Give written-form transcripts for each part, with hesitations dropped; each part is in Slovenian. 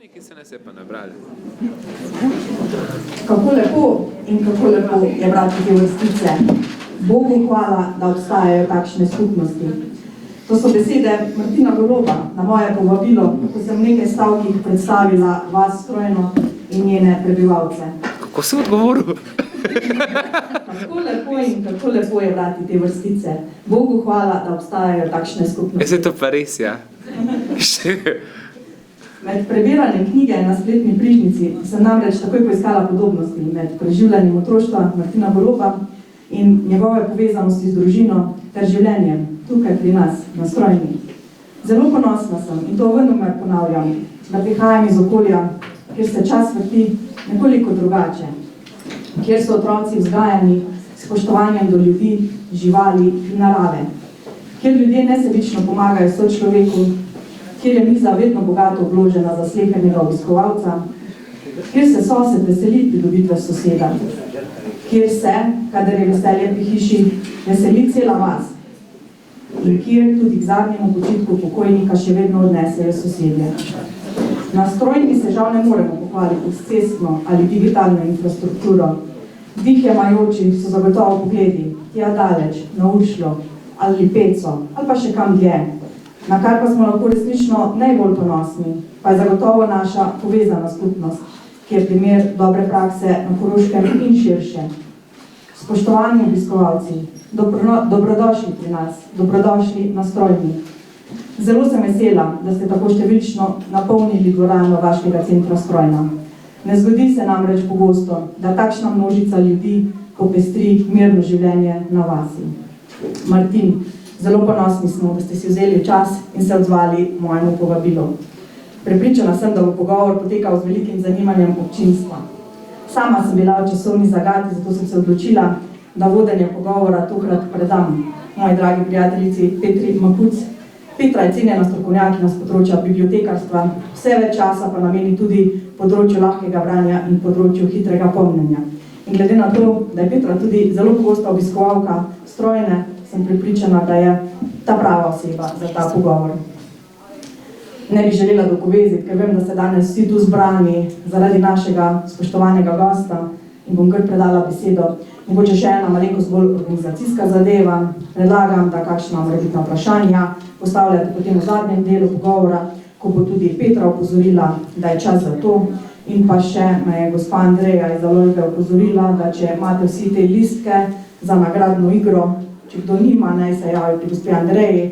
Nekaj se nas je pa nabrali. Kako lepo in kako lepo je brati te vrstice. Bogu hvala, da obstajajo takšne skupnosti. To so besede Martina Goloba na moje povabilo, ko sem v nekaj stavkih predstavila vas Strojno in njene prebivalce. Kako si odgovoril? Kako lepo in kako lepo je brati te vrstice. Bogu hvala, da obstajajo takšne skupnosti. Jaz je to pa res, ja. Med prebiranjem knjige na spletni prižnici sem namreč takoj poiskala podobnosti med preživljanjem otroštva Martina Goloba in njegove povezanosti z družino ter življenjem tukaj pri nas, na Strojni. Zelo ponosna sem in to venomer ponavljam, da prihajam iz okolja, kjer se čas vrti nekoliko drugače, kjer so otroci vzgajani s spoštovanjem do ljudi, živali in narave, kjer ljudje nesebično pomagajo sočloveku, kjer je miza vedno bogato obložena za slehernega obiskovalca, kjer se sosed veseli pridobitve soseda, kjer se, kadar je veselje pri hiši, veseli cela vas in kjer tudi k zadnjemu počitku pokojnika še vedno odnesejo sosedje. Na Strojni se žal ne moremo pohvaliti s cestno ali digitalno infrastrukturo. Dih jemajoči so zagotovo pogledi, tja daleč, na Uršljo ali Lipeco ali pa še kam dlje. Na kar pa smo lahko resnično najbolj ponosni, pa je zagotovo naša povezana skupnost, ki je primer dobre prakse na Koroškem in širše. Spoštovani obiskovalci, dobrodošli pri nas, dobrodošli na Strojni. Zelo sem vesela, da ste tako številčno napolnili dvorano vašega centra Strojna. Ne zgodi se namreč pogosto, da takšna množica ljudi popestri mirno življenje na vasi. Martin, zelo ponosni smo, da ste si vzeli čas in se odzvali mojemu povabilu. Prepričana sem, da bo pogovor potekal z velikim zanimanjem občinstva. Sama sem bila v časovni zagati, zato sem se odločila, da vodenje pogovora tokrat predam moji dragi prijateljici Petri Makuc. Petra je cenjena strokovnjakinja s področja bibliotekarstva, vse več časa pa nameni tudi področju lahkega branja in področju hitrega pomnjenja. In glede na to, da je Petra tudi zelo pogosta obiskovalka Strojne, sem prepričana, da je ta prava oseba za ta pogovor. Ne bi želela dolgoveziti, ker vem, da ste danes vsi tu zbrani zaradi našega spoštovanega gosta in bom kar predala besedo. Mogoče še ena malenkost bolj organizacijska zadeva. Predlagam, da kakšna morebitna vprašanja postavljate potem v zadnjem delu pogovora, ko bo tudi Petra opozorila, da je čas za to. In pa še me je gospa Andreja iz Založbe opozorila, da če imate vsi te listke za nagradno igro, če kdo nima, naj se javi pri gospe Andreji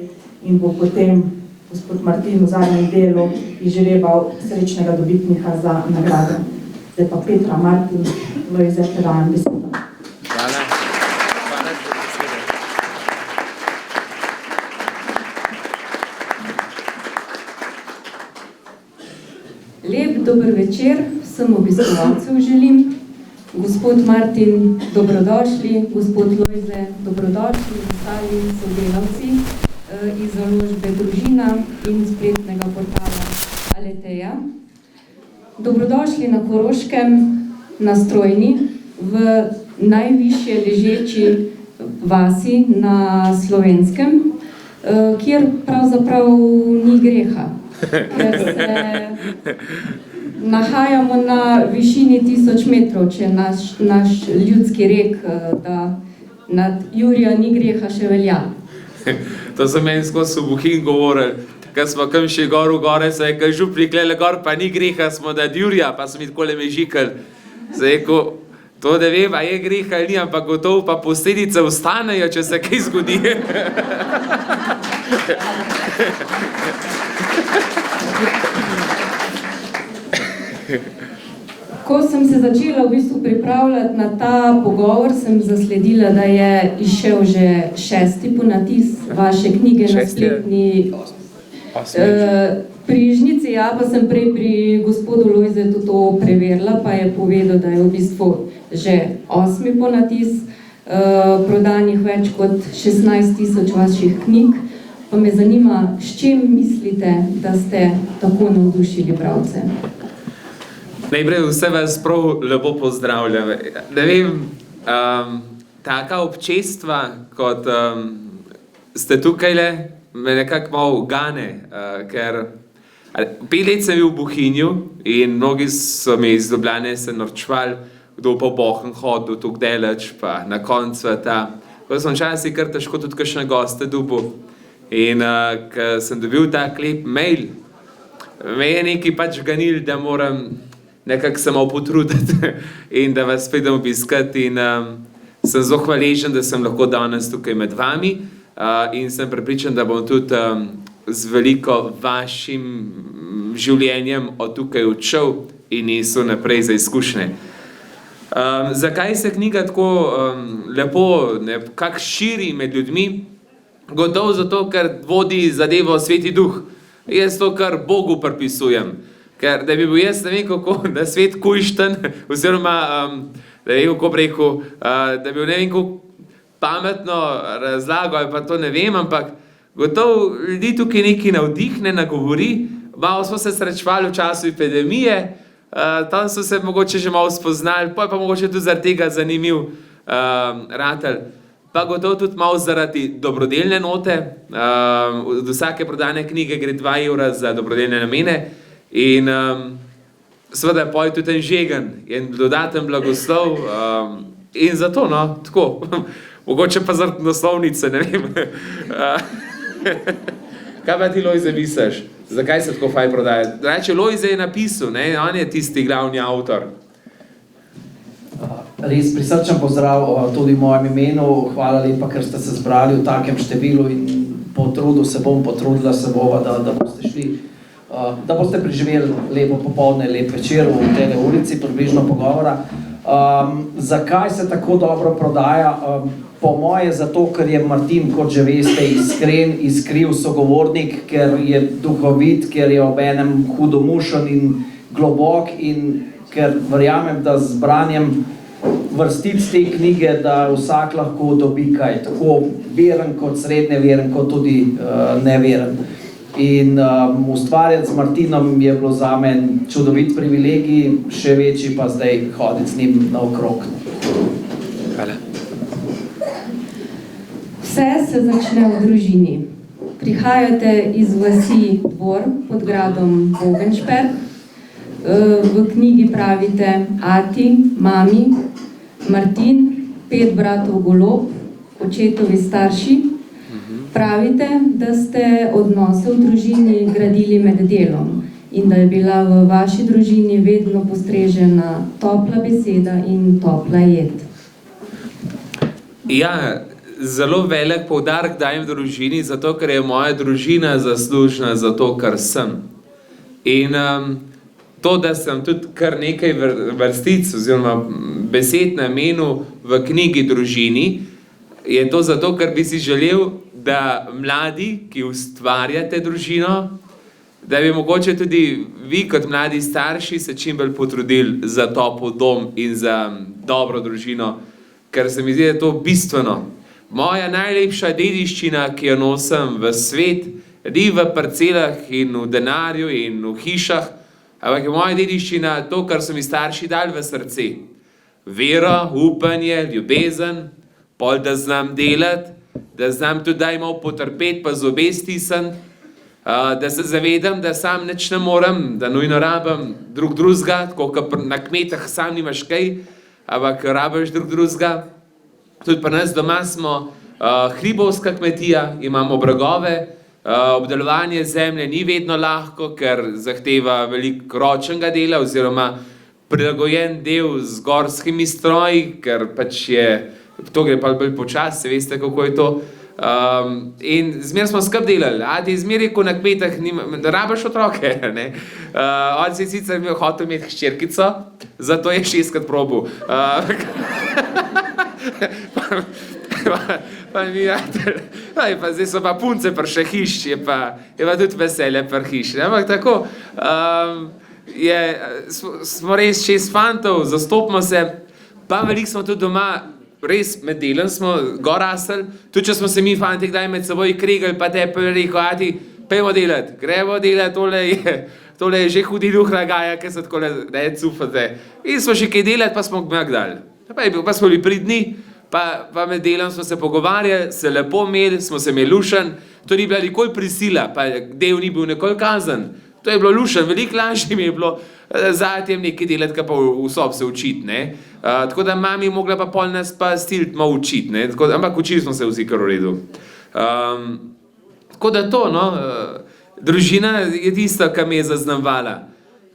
in bo potem gospod Martin v zadnjem delu izžrebal srečnega dobitnika za nagrado. Zdaj pa Petra, Martin, Lojze, predajam besedo. Hvala. Hvala za besedo. Lep dober večer vsem obiskovalcev želim. Gospod Martin, dobrodošli. Gospod Lojze, dobrodošli. Ostali sodelavci iz Založbe Družina in spletnega portala Aleteja. Dobrodošli na Koroškem, na Strojni, v najvišje ležeči vasi na Slovenskem, kjer pravzaprav ni greha, ker se nahajamo na višini 1000 metrov, če naš ljudski rek, da nad Jurija ni greha, še velja. To so meni skozi v Bohinj govorili, kad smo kam še gor v gore, se je kaj župli klele gor, pa ni greha, smo nad Jurija, pa so mi takole me žikali. Se je ko, to da vem, a je greha ali ni, ampak gotovo pa posledice ostanejo, če se kaj zgodi. Ko sem se začela v bistvu pripravljati na ta pogovor, sem zasledila, da je izšel že 6. ponatis vaše knjige na spletni prižnici. Ja, pa sem prej pri gospodu Lojzetu to preverila, pa je povedal, da je v bistvu že 8. ponatis, prodanih več kot 16 000 vaših knjig. Pa me zanima, s čim mislite, da ste tako navdušili bralce? Najprej vse vas prav lepo pozdravljam. Ne vem, taka občestva, kot ste tukajle, me nekako malo gane, ker 5 let sem bil v Bohinju in mnogi so me iz Ljubljane se norčvali, kdo pa v Bohinj hodil tako daleč, pa na koncu sveta. Ko sem včasih kar težko tudi kakšne goste dobil. In ko sem dobil tak lep mail, me je nekaj pač ganil, da moram nekako se malo potruditi in da vas pridem obiskati. In sem zelo hvaležen, da sem lahko danes tukaj med vami in sem prepričan, da bom tudi z veliko vašim življenjem od tukaj odšel in nesel naprej za izkušnje. Zakaj se knjiga tako lepo nekako širi med ljudmi? Gotovo zato, ker vodi zadevo Sveti Duh. Jaz to kar Bogu pripisujem. Ker da bi bil jaz ne vem kako, da svet kujšten, oziroma da bi kako rekel, da bi bil ne vem kako pametno razlago, ali pa to ne vem, ampak gotovo ljudi tukaj nekaj navdihne, nagovori. Malo smo se srečevali v času epidemije, tam so se mogoče že malo spoznali, pa mogoče tudi zaradi tega zanimiv ratelj. Pa gotovo tudi malo zaradi dobrodelne note. Od vsake prodane knjige gre 2 evra za dobrodelne namene in seveda poj tudi en žegen, en dodaten blagoslov in zato, no, tako. Mogoče pa zaradi naslovnice, ne vem. Kaj pa ti, Lojze, misliš? Zakaj se tako fajn prodaja? Reče, Lojze je napisal, ne? On je tisti glavni avtor. Res prisrčen pozdrav tudi v mojem imenu. Hvala lepa, ker ste se zbrali v takem številu in potrudila se bova, da boste šli, da boste preživeli lepo popoldne, lep večer v tej ulici, približno pogovora. Zakaj se tako dobro prodaja? Po moje zato, ker je Martin, kot že veste, iskren, iskriv sogovornik, ker je duhovit, ker je obenem hudomušen in globok in ker verjamem, da z branjem vrstic te knjige, da vsak lahko dobi kaj, tako veren kot srednje veren, kot tudi neveren. In ustvarjati z Martinom je bilo zame čudovit privilegij, še večji pa zdaj hoditi z njim naokrog. Hvala. Vse se začne v družini. Prihajate iz vasi Dvor pod gradom Bogenšperk. V knjigi pravite ati, mami, Martin, 5 bratov Golob, očetovi starši. Pravite, da ste odnose v družini gradili med delom in da je bila v vaši družini vedno postrežena topla beseda in topla jed. Ja, zelo velik poudarek dajem družini, zato ker je moja družina zaslužna za to, kar sem. In to, da sem tudi kar nekaj vrstic oziroma besed namenil v knjigi Družini, je to zato, ker bi si želel, da mladi, ki ustvarjate družino, da bi mogoče tudi vi kot mladi starši se čim bolj potrudili za topel dom in za dobro družino, ker se mi zdi, da je to bistveno. Moja najlepša dediščina, ki jo nosim v svet, ni v parcelah in v denarju in v hišah, ampak je moja dediščina to, kar so mi starši dali v srce. Vero, upanje, ljubezen, pol da znam delati, da znam tudi daj malo potrpeti, pa zobe stisniti, da se zavedam, da sam nič ne morem, da nujno rabim drugega, tako kot na kmetah sam nimaš kaj, ampak rabiš drugega. Tudi pri nas doma smo hribovska kmetija, imamo bregove, obdelovanje zemlje ni vedno lahko, ker zahteva veliko ročnega dela oziroma prilagojen del z gorskimi stroji, ker pač je, to gre pa bolj počasi, veste kako je to. In zmer smo skupaj delali, ati zmer je, ko na kmetah rabiš otroke, ne. On si sicer hotel imeti hčerkico, zato je 6-krat probal. Pa mi pa zdaj so pa punce pri še hiš, je pa tudi veselje pri hiš. Ampak tako, smo res 6 fantov, zastopimo se, pa veliko smo tudi doma, res med delom smo gor rasli, tudi če smo se mi fanti kdaj med seboj kregali, pa tepel rekel, ati, pejmo delati, gremo delati, tole je že hudi duh nagaja, ker se tako ne cufate. In smo še kaj delati, pa smo gdali. Pa smo bili pridni, pa med delom smo se pogovarjali, se lepo imeli, smo se imeli lušen, to ni bila nikoli prisila, pa del ni bil nikoli kazen. To je bilo lušen, veliko lažje mi je bilo zatem nekaj delati, kaj pa v sob se učiti, ne. Tako da mami mogla pa pol nas pa stilt malo učiti, ne. Ampak učili smo se vsi kar v redu. Tako da to, no, družina je tista, ki me je zaznamovala.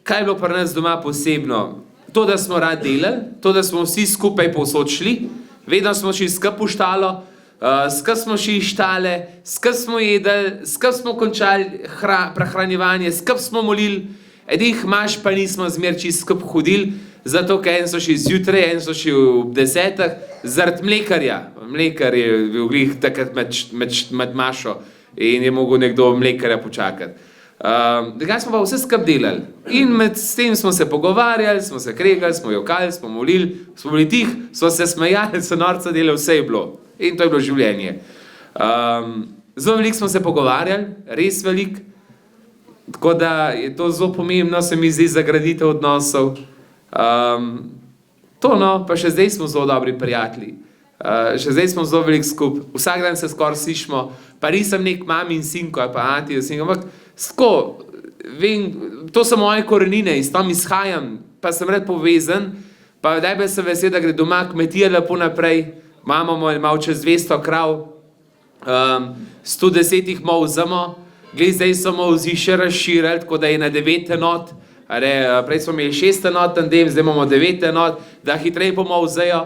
Kaj je bilo pri nas doma posebno? To, da smo rad delali, to, da smo vsi skupaj povsod šli, vedno smo šli skup v štalo, skup smo šli iz štale, skup smo jedli, skup smo končali prehranjevanje, skup smo molili, edih maš pa nismo zmer čisto skup hodili, zato ker en so šli zjutraj, en so šli ob 10, zaradi mlekarja. Mlekar je bil glih takrat med mašo in je mogel nekdo mlekarja počakati. Drugače smo pa vse skup delali in med tem smo se pogovarjali, smo se kregali, smo jokali, smo molili, smo bili tih, smo se smejali, so norca delali, vse je bilo. In to je bilo življenje. Zelo veliko smo se pogovarjali, res veliko, tako da je to zelo pomembno, se mi zdi, za graditev odnosov. To no, pa še zdaj smo zelo dobri prijatelji. Še zdaj smo zelo veliko skup, vsak dan se skoraj slišimo, pa nisem nek mami in sinko, pa ati in sinko, ampak tako, vem, to so moje korenine, iz tam izhajam, pa sem rad povezan, pa najbolj sem vesel, da gre doma kmetija lepo naprej, imamo malo čez 200 krav, 110 jih malo vzemo, glej, zdaj so malo vzi še razširili, tako da je na 9 enot, prej smo imeli 6 enot, zdaj imamo 9 enot, da hitreje bomo vzejo,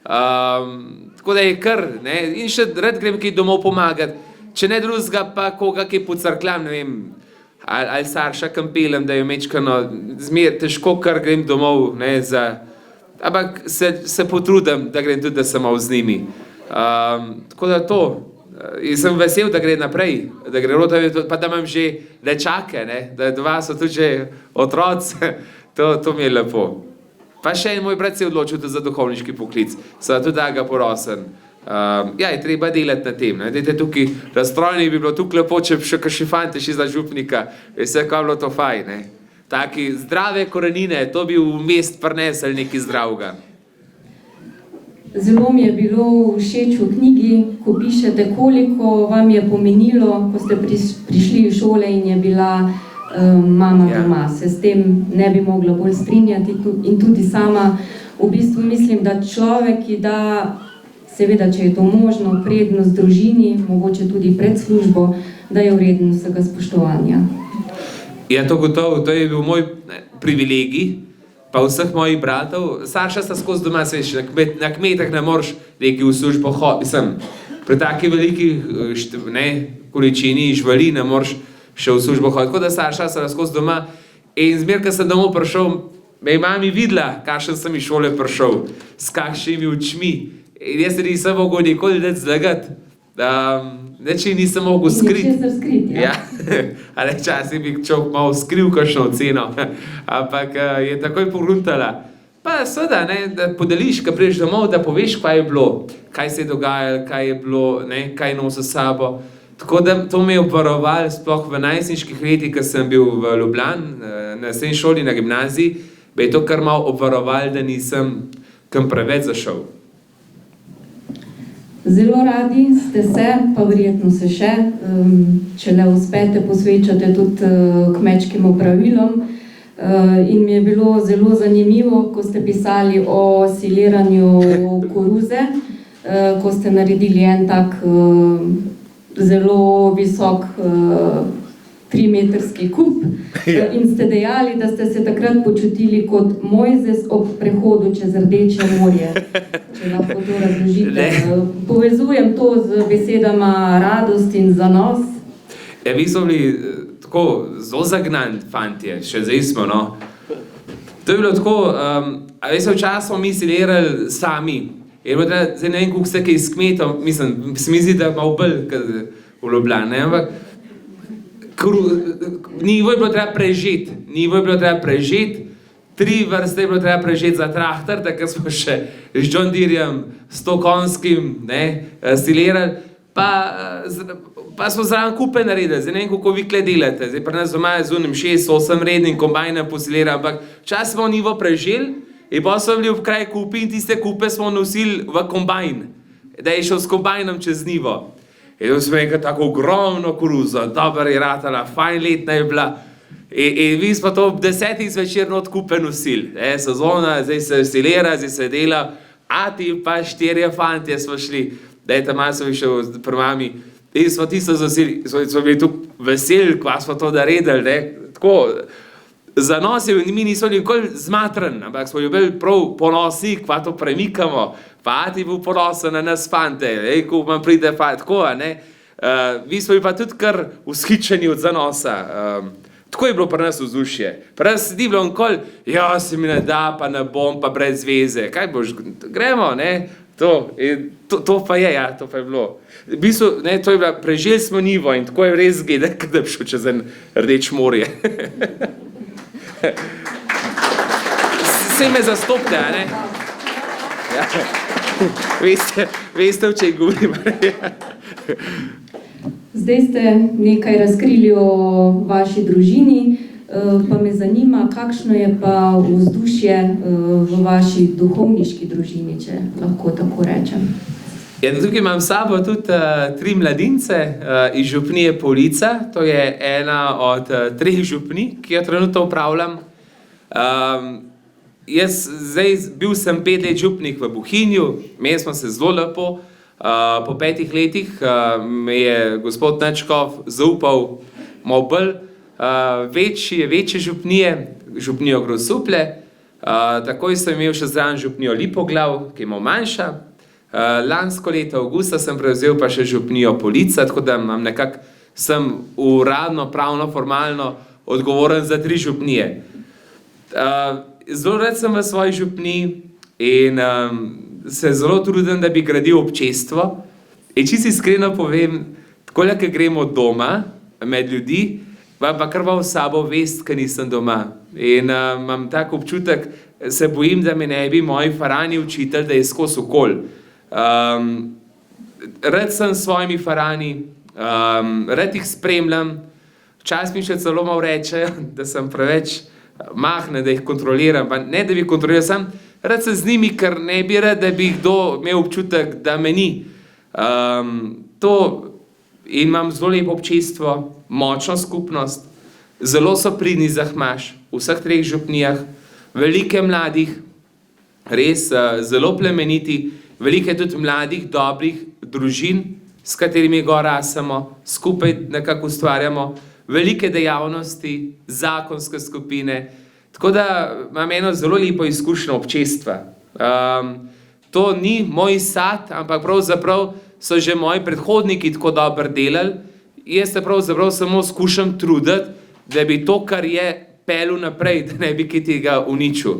tako da je kar, ne, in še rad grem kaj domov pomagati, če ne drugega pa koga kaj pocrkljam, ne vem, ali starša kam pelem, da jo mečkano, zmer težko kar grem domov, ne, ampak se potrudim, da grem tudi, da sem malo z njimi. Tako da to, sem vesel, da gre naprej, da gre rota, pa da imam že nečake, ne, da dva so tudi že otroci, to mi je lepo. Pa še en moj brat se je odločil tudi za duhovniški poklic, sem tudi da ga porosen. Ja, je treba delati na tem, ne, dajte tukaj, razstrojeni bi bilo tukaj lepo, če še kakšni fante šli za župnika, vse kaj bilo to faj, ne. Taki zdrave korenine, to bi v mest prinesli nekaj zdravega. Zelo mi je bilo všeč v knjigi, ko pišete, koliko vam je pomenilo, ko ste prišli v šole in je bila mama doma. Se s tem ne bi mogla bolj strinjati in tudi sama v bistvu mislim, da človek, ki da, seveda, če je to možno, prednost družini, mogoče tudi pred službo, da je vreden vsega spoštovanja. Ja, to gotovo, to je bil moj privilegij, pa vseh mojih bratov. Starša sta skozi doma, sveš, na kmetah ne moreš nekaj v službo hoditi, pri taki veliki količini živali ne moreš še v službo hoditi, tako da starša sta skozi doma in zmer, ko sem domov prišel, me je mami videla, kakšen sem iz šole prišel, s kakšnimi očmi. In jaz se nisem mogel nikoli dati zlagati, neči nisem mogel skriti. Ničesar skriti, ja. Ali včasih bi človek malo skril kakšno oceno, ampak je takoj pogruntala. Pa seveda, ne, da podeliš, ko prideš domov, da poveš, kaj je bilo, kaj se je dogajalo, kaj je bilo, ne, kaj nosi s sabo. Tako da to me je obvaroval, sploh v najstniških letih, ko sem bil v Ljubljani, na srednji šoli, na gimnaziji, me je to kar malo obvaroval, da nisem kam preveč zašel. Zelo radi ste se, pa verjetno se še, če le uspete, posvečate tudi kmečkim opravilom. In mi je bilo zelo zanimivo, ko ste pisali o sileranju koruze, ko ste naredili en tak zelo visok 3-metrski kup in ste dejali, da ste se takrat počutili kot Mojzes ob prehodu čez Rdeče morje. Če lahko to razložite. Povezujem to z besedama radost in zanos. Ja, mi smo bili tako zelo zagnani fantje, še zdaj smo, no. To je bilo tako, včasih smo mi silirali sami. Zdaj ne vem, koliko ste kaj s kmetom, mislim, se mi zdi, da malo bolj v Ljubljani, ampak nivo je bilo treba prežeti, 3 vrste je bilo treba prežeti za traktor, takrat smo še z John Deerjem 100 konjskim silirali, pa smo zraven kupe naredili, zdaj ne vem, kako vi kle delate, zdaj pri nas doma je z unim 6-8 rednim kombajnem posilirali, ampak včasih smo nivo preželi in pa smo bili v kraj kupi in tiste kupe smo nosili v kombajn, da je šel s kombajnom čez nivo. In smo enkrat tako ogromno koruzo, dobro je ratala, fajn letna je bila. In mi smo to ob 10 zvečer not kupe nosili. Sezona, zdaj se veselira, zdaj se dela, ati pa 4 fantje smo šli, dajte malo so še pri mami. In smo tisto zasili, smo bili tu veseli, kva smo to naredili, ne. Tako, zanosil, mi nismo nikoli zmatran, ampak smo bili prav ponosni, kva to premikamo. Pa ati bil ponosen na nas fante, ko vam pride pa tako, ne. Mi smo bili pa tudi kar vzhičeni od zanosa. Tako je bilo pri nas vzdušje. Pri nas ni bilo nikoli, ja, se mi ne da, pa ne bom, pa brez veze. Kaj boš, gremo, ne, to pa je, ja, to pa je bilo. V bistvu, ne, to je bilo, preželi smo nivo in tako je res zgleda, da bi šel čez en Rdeč morje. Vse me zastopte, a ne? Ja. Veste, o čem govorim. Zdaj ste nekaj razkrili o vaši družini, pa me zanima, kakšno je pa vzdušje v vaši duhovniški družini, če lahko tako rečem. Ja, tukaj imam s sabo tudi 3 mladince iz župnije Polica, to je ena od 3 župnij, ki jo trenutno upravljam. Jaz zdaj bil sem 5 let župnik v Bohinju, imeli smo se zelo lepo. Po 5 letih me je gospod Načkov zaupal malo bolj večje župnije, župnijo Grosuplje. Takoj sem imel še zraven župnijo Lipoglav, ki je malo manjša. Lansko leto avgusta sem prevzel pa še župnijo Polica, tako da imam nekako, sem uradno, pravno, formalno odgovoren za 3 župnije. Zelo rad sem v svoji župniji in se zelo trudim, da bi gradil občestvo. In čisto iskreno povem, takole, ko gremo doma med ljudi, pa kar imam s sabo vest, ko nisem doma. In imam tak občutek, se bojim, da me ne bi moji farani učitelj, da je skozi okol. Rad sem s svojimi farani, rad jih spremljam, včasih mi še celo malo rečejo, da sem preveč mahne, da jih kontroliram, pa ne, da bi kontroliral, sam rad sem z njimi, ker ne bi rad, da bi kdo imel občutek, da me ni. In imam zelo lepo občestvo, močno skupnost, zelo so pridni zahmaš v vseh 3 župnijah, velike mladih, res zelo plemeniti, veliko je tudi mladih, dobrih družin, s katerimi gor rasemo, skupaj nekako ustvarjamo, velike dejavnosti, zakonske skupine, tako da imam eno zelo lepo izkušnjo občestva. To ni moj sad, ampak pravzaprav so že moji predhodniki tako dobro delali, jaz se pravzaprav samo skušam truditi, da bi to, kar je, pelil naprej, da ne bi kaj tega uničil.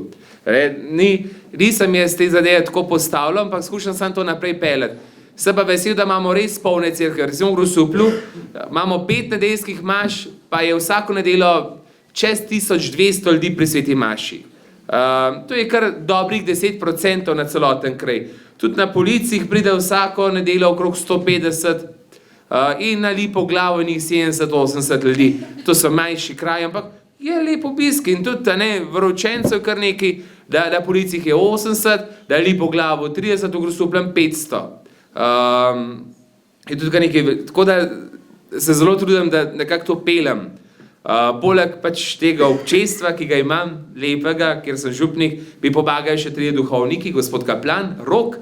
Nisem jaz te zadeve tako postavljal, ampak skušam samo to naprej peljati. Sem pa vesel, da imamo res polne cerkve. Recimo v Grosuplju imamo 5 nedeljskih maš, pa je vsako nedeljo čez 1200 ljudi pri sveti maši. To je kar dobrih 10% na celoten kraj. Tudi na Policih pride vsako nedeljo okrog 150 in na Lipoglavu njih 70-80 ljudi. To so manjši kraj, ampak je lep obisk in tudi Vročencev kar nekaj, da na Policih je 80, da je Lipoglavu 30, v Grosupljem 500. Je tudi nekaj, tako da se zelo trudim, da nekako to pelem. Poleg pač tega občestva, ki ga imam, lepega, kjer sem župnik, bi pomagali še 3 duhovniki, gospod Kaplan, Rok,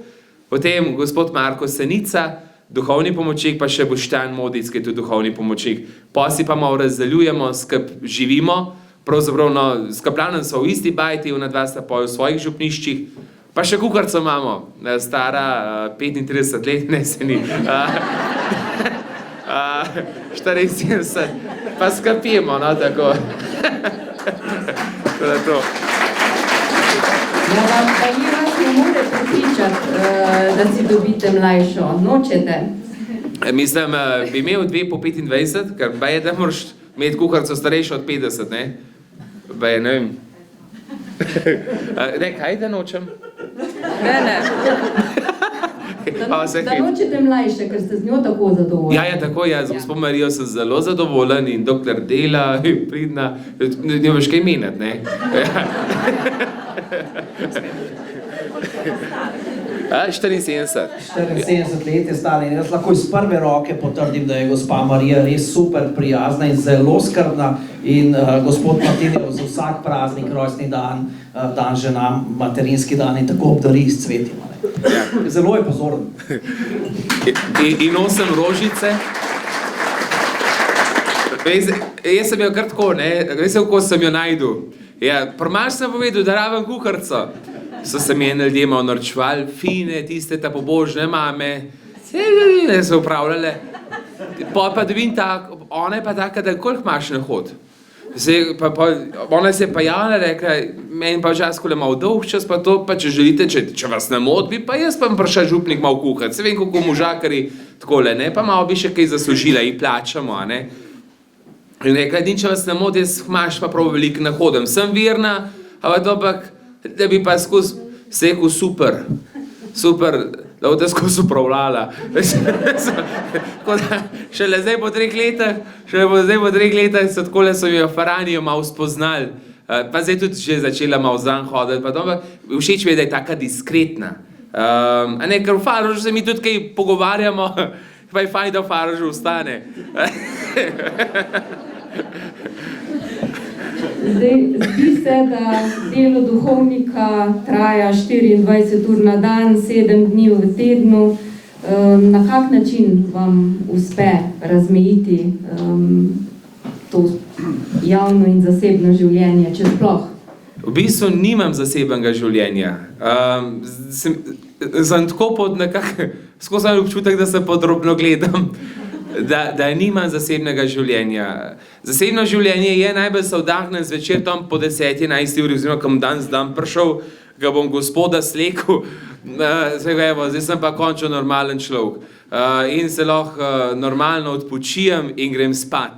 potem gospod Marko Senica, duhovni pomočnik, pa še Boštjan Modic, ki je tudi duhovni pomočnik. Potem pa malo razdeljujemo, skup živimo, pravzaprav s Kaplanom so v isti bajti, ona 2 sta pa v svojih župniščih. Pa še kuharico imamo, stara 35 let, ne se ni, 74, pa skapimo, no, tako. To je to. Ja, vam pa ni vas ne more prepričati, da si dobite mlajšo, nočete? Mislim, bi imel 2 po 25, ker pa je, da moraš imeti kuharico starejšo od 50, ne? Pa je, ne vem. Ne, kaj da nočem? Ne. Da nočete mlajše, ker ste z njo tako zadovoljni. Ja, tako, z gospod Marijo sem zelo zadovoljen in dokler dela, pridna, ne boš kaj meniti, ne? 74. 74 let je stala in jaz lahko iz prve roke potrdim, da je gospa Marija res super prijazna in zelo skrbna in gospod Martin je za vsak praznik, rojstni dan, dan žena, materinski dan in tako obdari s cvetjem. Zelo je pozoren. In nosim rožice. Jaz sem jo kar tako, veste, kako sem jo najdu. Ja, prmaž sem povedal, da rabim kuharico. So se mi ljudje malo norčevali, fine, tiste ta pobožne mame, so upravljale. Pa dobim tako, ona je pa taka, da koliko imaš na hod. Ona se je pa javna rekla, meni pa včasih malo dolg čas, pa to, pa če želite, če vas ne moti, pa jaz pa prišel župnik malo kuhati. Se vem, kako možakari takole, pa malo bi še kaj zaslužila in plačamo, ne. In rekla, če vas ne moti, jaz imaš pa prav veliko na hodem. Sem virna, ampak da bi pa skozi rekel super, da boste skozi upravljala. Šele zdaj po 3 letih so takole so mi v Faranijo malo spoznali. Pa zdaj tudi že začela malo zan hoditi, pa to, všeč mi je, da je taka diskretna. Ker v Faražu se mi tudi kaj pogovarjamo, pa je fajn, da v Faražu ostane. Zdaj, zdi se, da delo duhovnika traja 24 ur na dan, 7 dni v tednu. Na kak način vam uspe razmejiti to javno in zasebno življenje, če sploh? V bistvu nimam zasebnega življenja. Sem tako pod nekako, skozi sam občutek, da se podrobno gledam, da nimam zasebnega življenja. Zasebno življenje je najbolj se vdahnem zvečer tam po 10-11 uri, oziroma kam danes dan prišel, ga bom gospoda slekel, zdaj sem pa končno normalen človek. In se lahko normalno odpočijem in grem spat.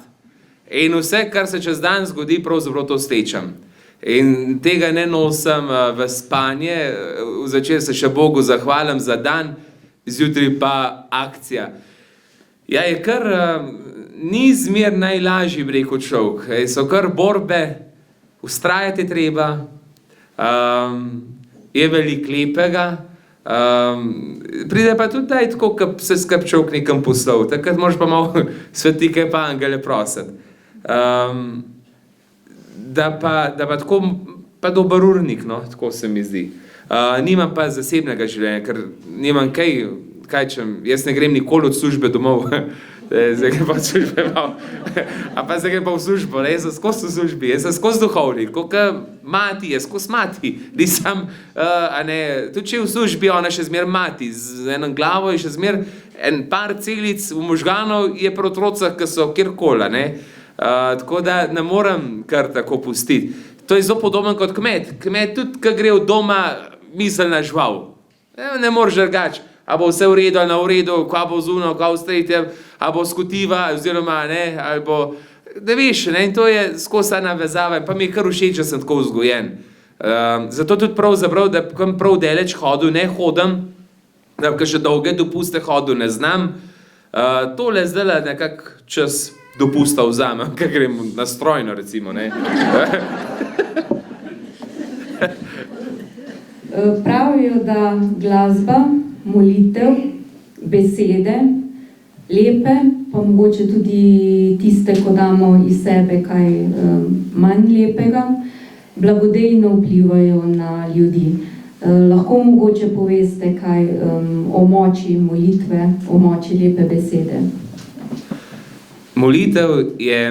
In vse, kar se čez dan zgodi, pravzaprav to stečem. In tega ne nosim v spanje, zvečer se še Bogu zahvalim za dan, zjutraj pa akcija. Ja, je kar, ni zmer najlažji, bi rekel človek. So kar borbe, vztrajati treba, je veliko lepega, pride pa tudi daj tako, ko se skrb človek nekam poslal, takrat moraš pa malo svetike pa angele prositi. Da pa tako, pa dober urnik, no, tako se mi zdi. Nimam pa zasebnega življenja, ker nimam kaj čem, jaz ne grem nikoli od službe domov, zdaj grem pa od službe malo, a pa zdaj grem pa v službo, jaz sem skozi v službi, jaz sem skozi duhovnik, kot mati, jaz skozi mati, nisem, tudi če je v službi, ona še zmer mati, z eno glavo je še zmer, en par celic v možganov je pri otrocah, ki so kjerkoli, tako da ne morem kar tako pustiti. To je zelo podoben kot kmet, tudi, ki gre od doma, miselna žival, ne moreš drugače. A bo vse v redu ali na v redu, kva bo zuno, kva vstrejte, a bo skotiva, oziroma ali bo, da veš, in to je skozi ta navezava, pa mi je kar všeč, da sem tako vzgojen. Zato tudi pravzaprav, da kam prav daleč hodil, ne hodim, da še dolge dopuste hodil ne znam, tole zdaj nekak čas dopusta vzamem, ker grem na strojno, recimo, ne. Pravijo, da glasba, molitev, besede, lepe, pa mogoče tudi tiste, ko damo iz sebe kaj manj lepega, blagodejno vplivajo na ljudi. Lahko mogoče poveste kaj o moči molitve, o moči lepe besede. Molitev je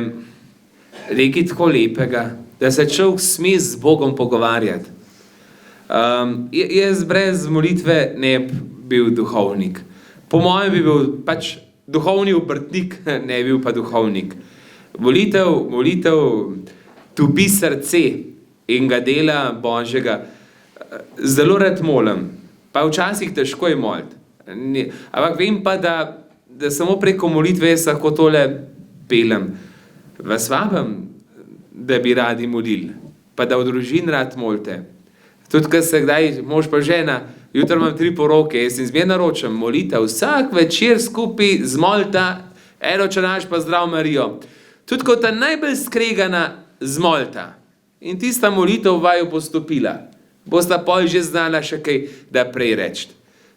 nekaj tako lepega, da se človek sme z Bogom pogovarjati. Jaz brez molitve ne bil duhovnik. Po mojem bi bil pač duhovni obrtnik, ne bil pa duhovnik. Molitev topi srce in ga dela Božjega. Zelo rad molim, pa včasih težko je moliti. Ampak vem pa, da samo preko molitve jaz lahko tole pelem. Vas vabim, da bi radi molili, pa da v družini rad molite. Tudi, ko se kdaj mož pa žena, jutro imam 3 poroke, jaz jim zmer naročam molitev, vsak večer skupaj zmolita, eno če naš pa zdrav Marijo. Tudi kot ta najbolj skregana zmolita. In tista molitev vaju postopila. bosta pol že znala še kaj, da prej reči.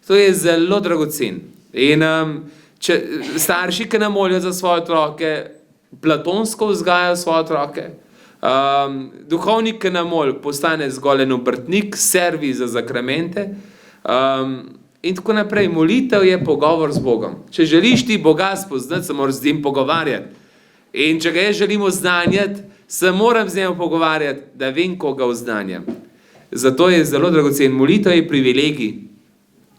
To je zelo dragocen. In starši, ki nam molijo za svoje otroke, platonsko vzgajajo svoje otroke. Duhovnik, ki nam moli, postane zgolj en obrtnik, servis za zakramente. In tako naprej. Molitev je pogovor z Bogom. Če želiš ti Boga spoznati, se moraš z njim pogovarjati. In če ga jaz želim oznanjati, se moram z njim pogovarjati, da vem, koga oznanjam. Zato je zelo dragocen. Molitev je privilegij.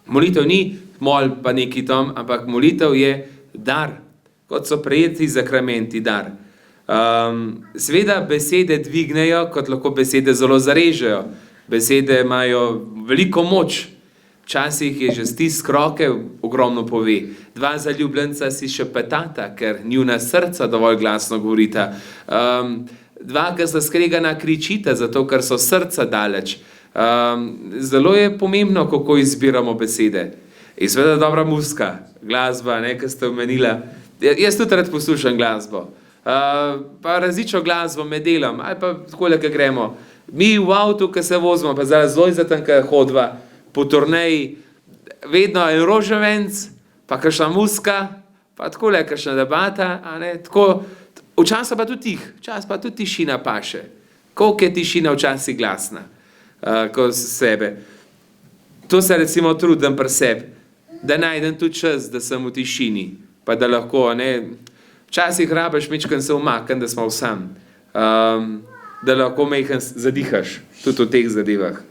Molitev ni mol pa neki tam, ampak molitev je dar. Kot so prejeti zakramenti, dar. Seveda besede dvignejo, kot lahko besede zelo zarežejo. Besede imajo veliko moč. Včasih je že stisk roke ogromno pove. Dva zaljubljenca si še petata, ker njuna srca dovolj glasno govorita. Dva, ki sta skregana, kričita, zato ker so srca daleč. Zelo je pomembno, kako izbiramo besede. In seveda dobra muzika, glasba, ki ste omenila. Jaz tudi rad poslušam glasbo. Pa različno glasbo med delom, ali pa takole, ki gremo. Mi v avtu, ki se vozimo, pa zdaj zelo zatanka hodva, po turneji, vedno en rožavenc, pa kakšna muzika, pa takole, kakšna debata, tako, včasih pa tudi včasih pa tudi tišina paše. Koliko je tišina včasih glasna, ko sebe. To se recimo trudim pri sebi, da najdem tudi čas, da sem v tišini, pa da lahko, včasih rabiš mičken se umaknem, da smo sam, da lahko mejhen zadihaš, tudi v teh zadevah.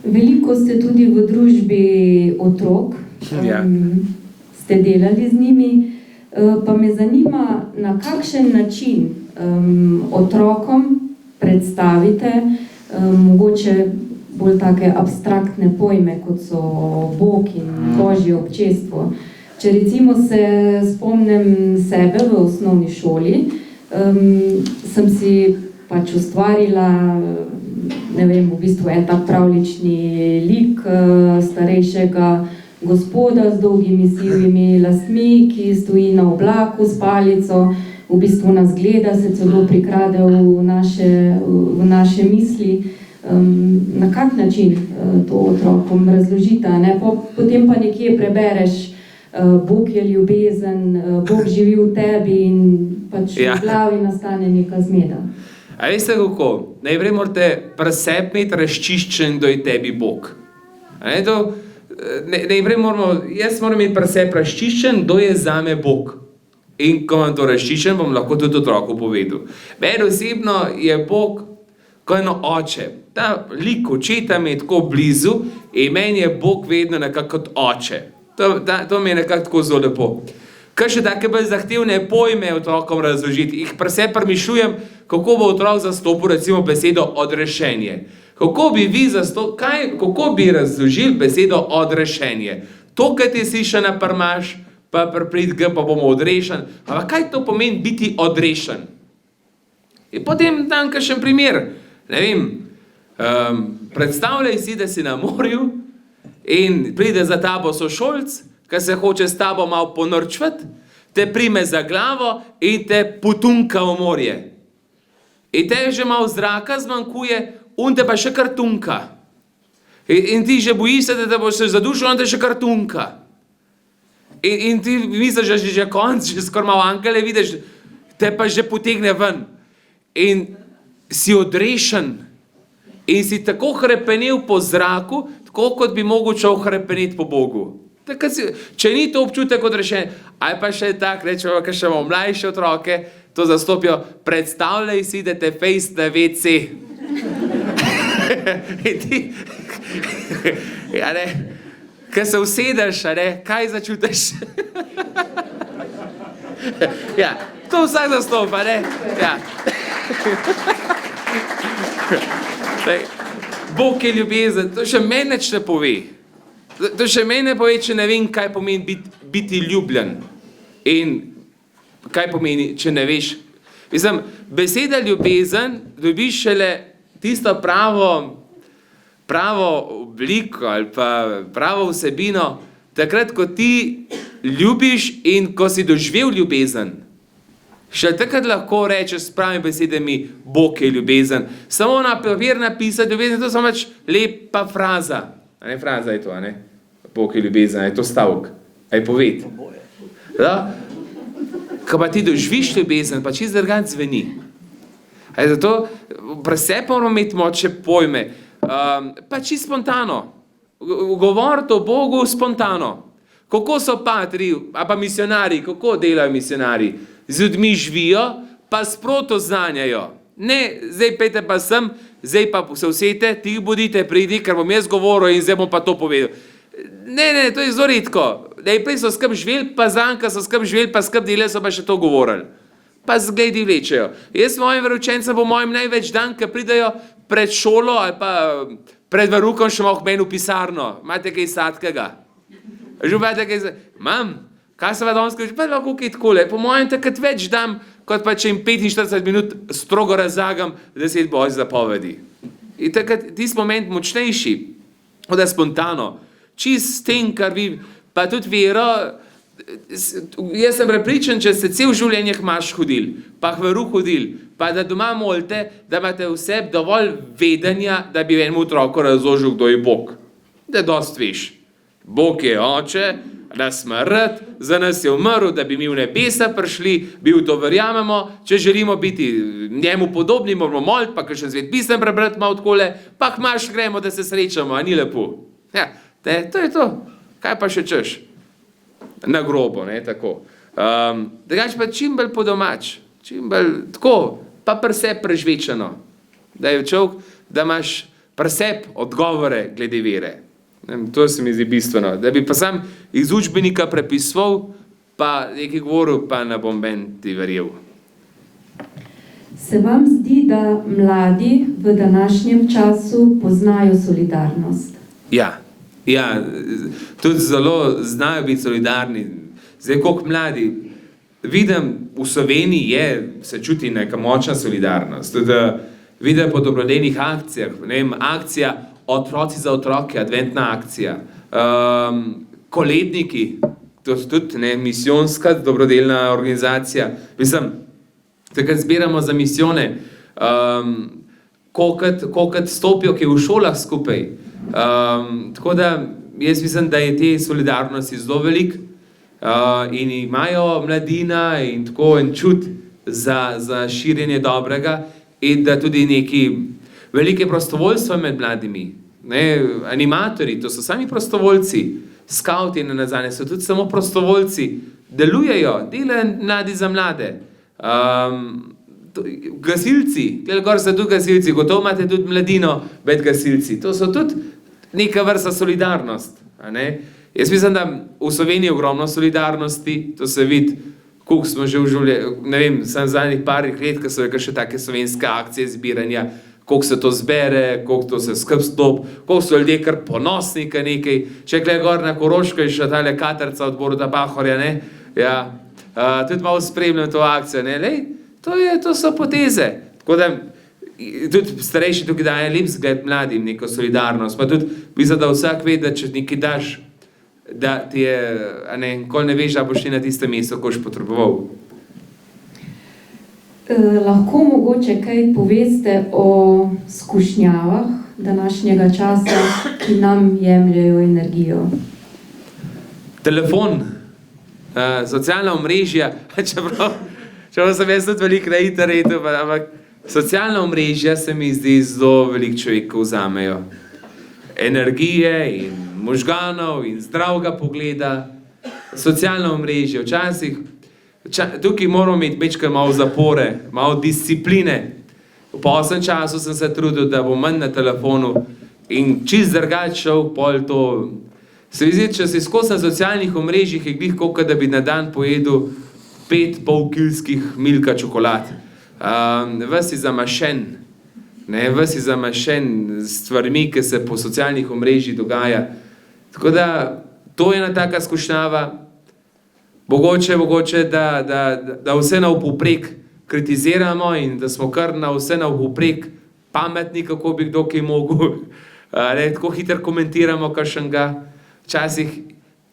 Veliko ste tudi v družbi otrok, ste delali z njimi, pa me zanima, na kakšen način otrokom predstavite mogoče bolj take abstraktne pojme, kot so Bog in Božje občestvo. Če recimo se spomnim sebe v osnovni šoli, sem si pač ustvarila v bistvu en tak pravlični lik starejšega gospoda z dolgimi sivimi lastmi, ki stoji na oblaku s palico, v bistvu nas gleda, se celo prikrade v naše misli. Na kak način to otrokom razložita, potem pa nekje prebereš, Bog je ljubezen, Bog živi v tebi in pač v glavi nastane neka zmeda. A veste kako? Najprej morate pri sebi imeti razčiščen, kdo je tebi Bog. Jaz moram imeti pri sebi razčiščen, kdo je zame Bog. In ko imam to razčiščen, bom lahko tudi otroku povedal. Meni osebno je Bog kot eno oče. Ta lik očeta mi je tako blizu in meni je Bog vedno nekako kot oče. To mi je nekako tako zelo lepo. Kaj še take bolj zahtevne pojme otrokom razložiti. Jih pri sebi premišljujem, kako bo otrok zastopil recimo besedo odrešenje. Kako bi razložili besedo odrešenje? To, kaj ti si še naprmaš, pa priprit ga, pa bomo odrešen. Ampak kaj to pomeni biti odrešen? In potem dam kakšen primer. Predstavljaj si, da si na morju in pride za tabo sošolc, ki se hoče s tabo malo ponorčvati, te prime za glavo in te potunka v morje. In te že malo zraka zmanjkuje, on te pa še kar tunka. In ti že bojiš se, da te boš zadušil, on te še kar tunka. In ti misliš, da že konc, že skoro malo angele vidiš, te pa že potegne ven. In si odrešen. In si tako hrepenel po zraku, tako kot bi mogoče hrepeneti po Bogu. Če ni to občutek odrešen, ali pa še tak, rečemo, ker še imamo mlajše otroke, to zastopijo, predstavljaj si, da te fejst na WC. In ti, ko se usedeš, kaj začutiš? To vsak zastopa, Bog je ljubezen, to še meni nič ne pove. To še meni ne pove, če ne vem, kaj pomeni biti ljubljen. In kaj pomeni, če ne veš. Mislim, beseda ljubezen dobiš šele tisto pravo obliko ali pa pravo vsebino, takrat, ko ti ljubiš in ko si doživel ljubezen. Še takrat lahko rečeš s pravimi besedami, Bog je ljubezen. Samo na papir napisati ljubezen, to je samo lepa fraza. A ne fraza je to, a ne? Bog je ljubezen, a je to stavek, a je poved. Da? Ko pa ti doživiš ljubezen, pa čisto drugače zveni. Zato pri sebi moramo imeti moče pojme, pa čisto spontano. Govoriti o Bogu spontano. Kako so patri, a pa misionari, kako delajo misionari? Z ljudmi živijo, pa sproto znanjajo. Ne, zdaj pejte pa sem, zdaj pa se usete, ti bodite, pridi, ker bom jaz govoril in zdaj bom pa to povedal. Ne, to je zelo redko. Najprej so skrb živeli, pa zanka so skrb živeli, pa skrb delali, so pa še to govorili. Pa zgledi vlečejo. Jaz mojim veroučencem po mojem največ dan, ko pridajo pred šolo ali pa pred verukom še malo meni v pisarno. Imate kaj sladkega? Že imate kaj Mam, kaj se va danes kaže? Pa lahko kaj takole. Po mojem takrat več dam, kot pa če jim 45 minut strogo razlagam 10 božjih zapovedi. In takrat tisti moment močnejši, da spontano, čist s tem, kar vi, pa tudi vero, jaz sem prepričan, če ste cel življenje imaš hodil, pa veru hodil, pa da doma molite, da imate vse dovolj vedenja, da bi enemu otroku razložil, kdo je Bog. Da dost veš. Bog je oče, da smrt, za nas je umrl, da bi mi v nebesa prišli, bi v to verjamemo, če želimo biti njemu podobni, moramo moliti, pa kakšen svet pisem prebrati malo takole, pa kmaš gremo, da se srečamo, a ni lepo. Ja, to je to. Kaj pa še češ? Na grobo, ne, tako. Drugače pa čim bolj po domač, čim bolj tako, pa pri sebi prežvečeno. Da je človek, da imaš pri sebi odgovore glede vere. To se mi zdi bistveno. Da bi pa sam iz učbenika prepisoval, pa nekaj govoril, pa ne bom ben ti verjel. Se vam zdi, da mladi v današnjem času poznajo solidarnost? Ja, tudi zelo znajo biti solidarni. Zdaj, koliko mladi, vidim, v Sloveniji se čuti neka močna solidarnost. Tudi vidim po dobrodelnih akcijah, ne vem, akcija Otroci za otroke, adventna akcija, koledniki, to je tudi misijonska dobrodelna organizacija. Mislim, takrat zbiramo za misijone, kolikrat stopijo, ki je v šolah skupaj. Tako da jaz mislim, da je te solidarnosti zelo velik in imajo mladina in tako en čut za širjenje dobrega in da tudi neki velike prostovoljstva med mladimi, animatorji, to so sami prostovoljci, skauti na nazadnje so tudi samo prostovoljci, delujejo, delajo mladi za mlade. Gasilci, tukaj gor so tudi gasilci, gotovo imate tudi mladino med gasilci, to so tudi neka vrsta solidarnost. Jaz mislim, da v Sloveniji je ogromno solidarnosti, to se vidi, koliko smo že v življenju, ne vem, sem zadnjih parih let, ko so še take slovenske akcije zbiranja, koliko se to zbere, koliko to se skrb stop, koliko so ljudje kar ponosni, kaj nekaj. Če gleda gor na Koroško in še tale Katarca od Boruta Pahorja, ne? Ja, tudi malo spremljam to akcijo, ne? Lej, to so poteze. Tako da, tudi starejši tukaj daje lep zgled mladim, neko solidarnost, pa tudi mislim, da vsak ve, da če nekaj daš, da ti je, nikoli ne veš, da boš na tistem mestu, ko boš potreboval. Lahko mogoče kaj poveste o skušnjavah današnjega časa, ki nam jemljajo energijo? Telefon, socialna omrežja, čeprav sem jaz tudi veliko na internetu, ampak socialna omrežja se mi zdi zelo veliko človekov vzamejo. Energije in možganov in zdravega pogleda. Socialna omrežja, včasih tukaj moramo imeti večkrat malo zapore, malo discipline. V poslednjem času sem se trudil, da bom manj na telefonu in čist drugače šel pol to. Se mi zdi, če si skozi na socialnih omrežjih, je glih koliko, da bi na dan pojedel 5 polkilskih milka čokolad. Ves je zamašen, ves je zamašen s stvarmi, ki se po socialnih omrežjih dogaja. Tako da, to je ena taka skušnjava. Mogoče, da vse navpoprek kritiziramo in da smo kar na vse navpoprek pametni, kako bi kdo kaj mogel. Tako hitro komentiramo kakšnega. Včasih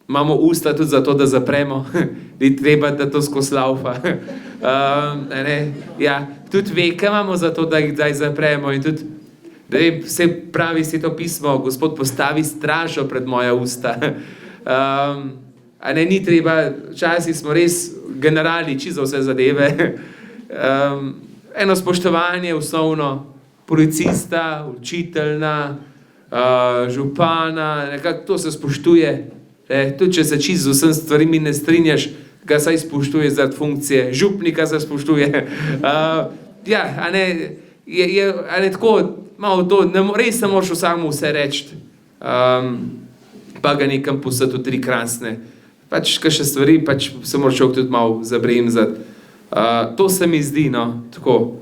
imamo usta tudi zato, da zapremo. Ni treba, da to skozi laufa. Ja, tudi veke imamo za to, da jih zdaj zapremo in tudi, da vem, vse pravi Sveto pismo, Gospod postavi stražo pred moja usta. Ni treba, včasih smo res generali čisto za vse zadeve. Eno spoštovanje osnovno, policista, učiteljna, župana, nekako to se spoštuje. Tudi če se čisto z vsem stvarimi ne strinjaš, ga saj spoštuje zaradi funkcije, župnika se spoštuje. Tako, malo to, res ne moraš vsemu vse reči, pa ga nekam poslati v 3 krasne. Pač, kakšne stvari, pač se moraš tudi malo zabremzati. To se mi zdi, no, tako.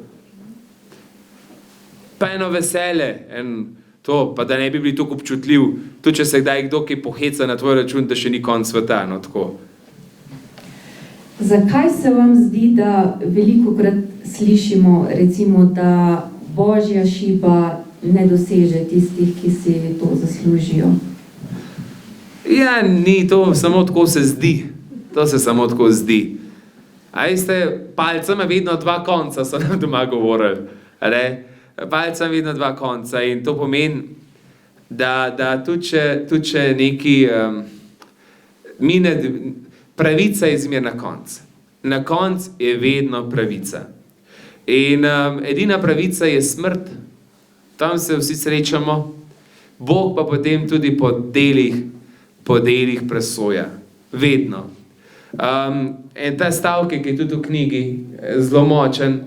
Pa eno vesele, to, pa da ne bi bili tako občutljiv, tudi če se kdaj kdo kaj poheca na tvoj račun, da še ni konc sveta, no, tako. Zakaj se vam zdi, da velikokrat slišimo, recimo, da Božja šiba ne doseže tistih, ki si to zaslužijo? Ja, ni to, samo tako se zdi. To se samo tako zdi. A veste, palca ima vedno 2 konca, so nam doma govorili. Palca ima vedno 2 konca in to pomeni, da tudi če neki mine, pravica je zmer na konc. Na konc je vedno pravica. In edina pravica je smrt. Tam se vsi srečamo. Bog pa potem tudi po delih presoja. Vedno. In ta stavek, ki je tudi v knjigi, zelo močen,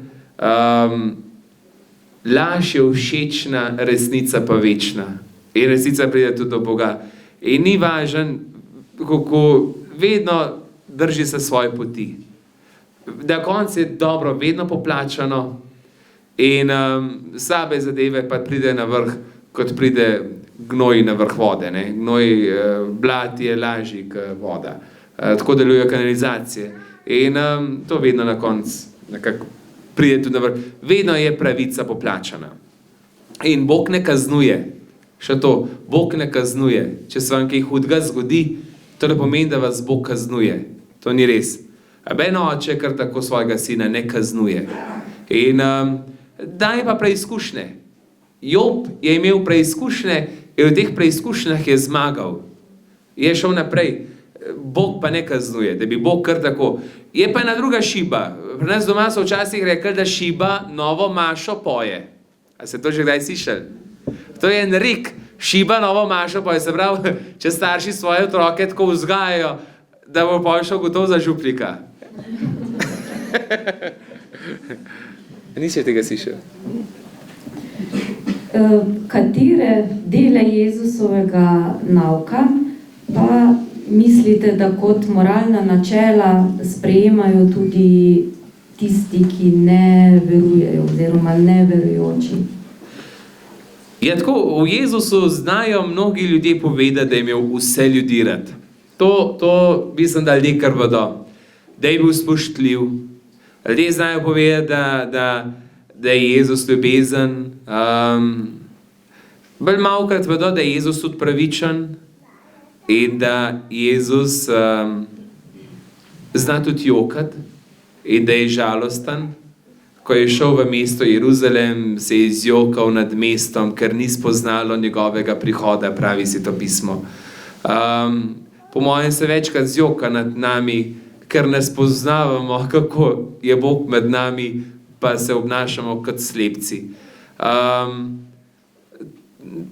laž je všečna, resnica pa večna. In resnica pride tudi do Boga. In ni važen, kako vedno drži se svoje poti. Na koncu je dobro vedno poplačano in slabe zadeve pa pride na vrh, kot pride gnoj na vrh vode. Ne? Gnoj, blat je lažji kot voda. Tako delujejo kanalizacije. In to vedno na koncu nekako pride tudi na vrh. Vedno je pravica poplačana. In Bog ne kaznuje. Še to, Bog ne kaznuje. Če se vam kaj hudega zgodi, to ne pomeni, da vas Bog kaznuje. To ni res. Ben oče kar tako svojega sina ne kaznuje. In daj pa preizkušnje. Job je imel preizkušnje in v teh preizkušnjah je zmagal. Je šel naprej. Bog pa ne kaznuje, da bi Bog kar tako. Je pa ena druga šiba. Pri nas doma so včasih rekli, da šiba novo mašo poje. A ste to že kdaj slišali? To je en rek. Šiba novo mašo poje. Se pravi, če starši svoje otroke tako vzgajajo, da bo potem šel gotov za župnika. Nisi tega slišal? Katere dele Jezusovega nauka pa mislite, da kot moralna načela sprejemajo tudi tisti, ki ne verujejo oziroma neverujoči? Ja, tako, v Jezusu znajo mnogi ljudje povedati, da je imel vse ljudi rad. To mislim, da ljudje kar vedo. Da je bil spoštljiv. Ljudje znajo povedati, da je Jezus ljubezen. Bolj malokrat vedo, da je Jezus tudi pravičen in da Jezus zna tudi jokati in da je žalosten. Ko je šel v mesto Jeruzalem, se je izjokal nad mestom, ker ni spoznalo njegovega prihoda, pravi Sveto pismo. Po mojem se večkrat zjoka nad nami, ker ne spoznavamo, kako je Bog med nami, pa se obnašamo kot slepci.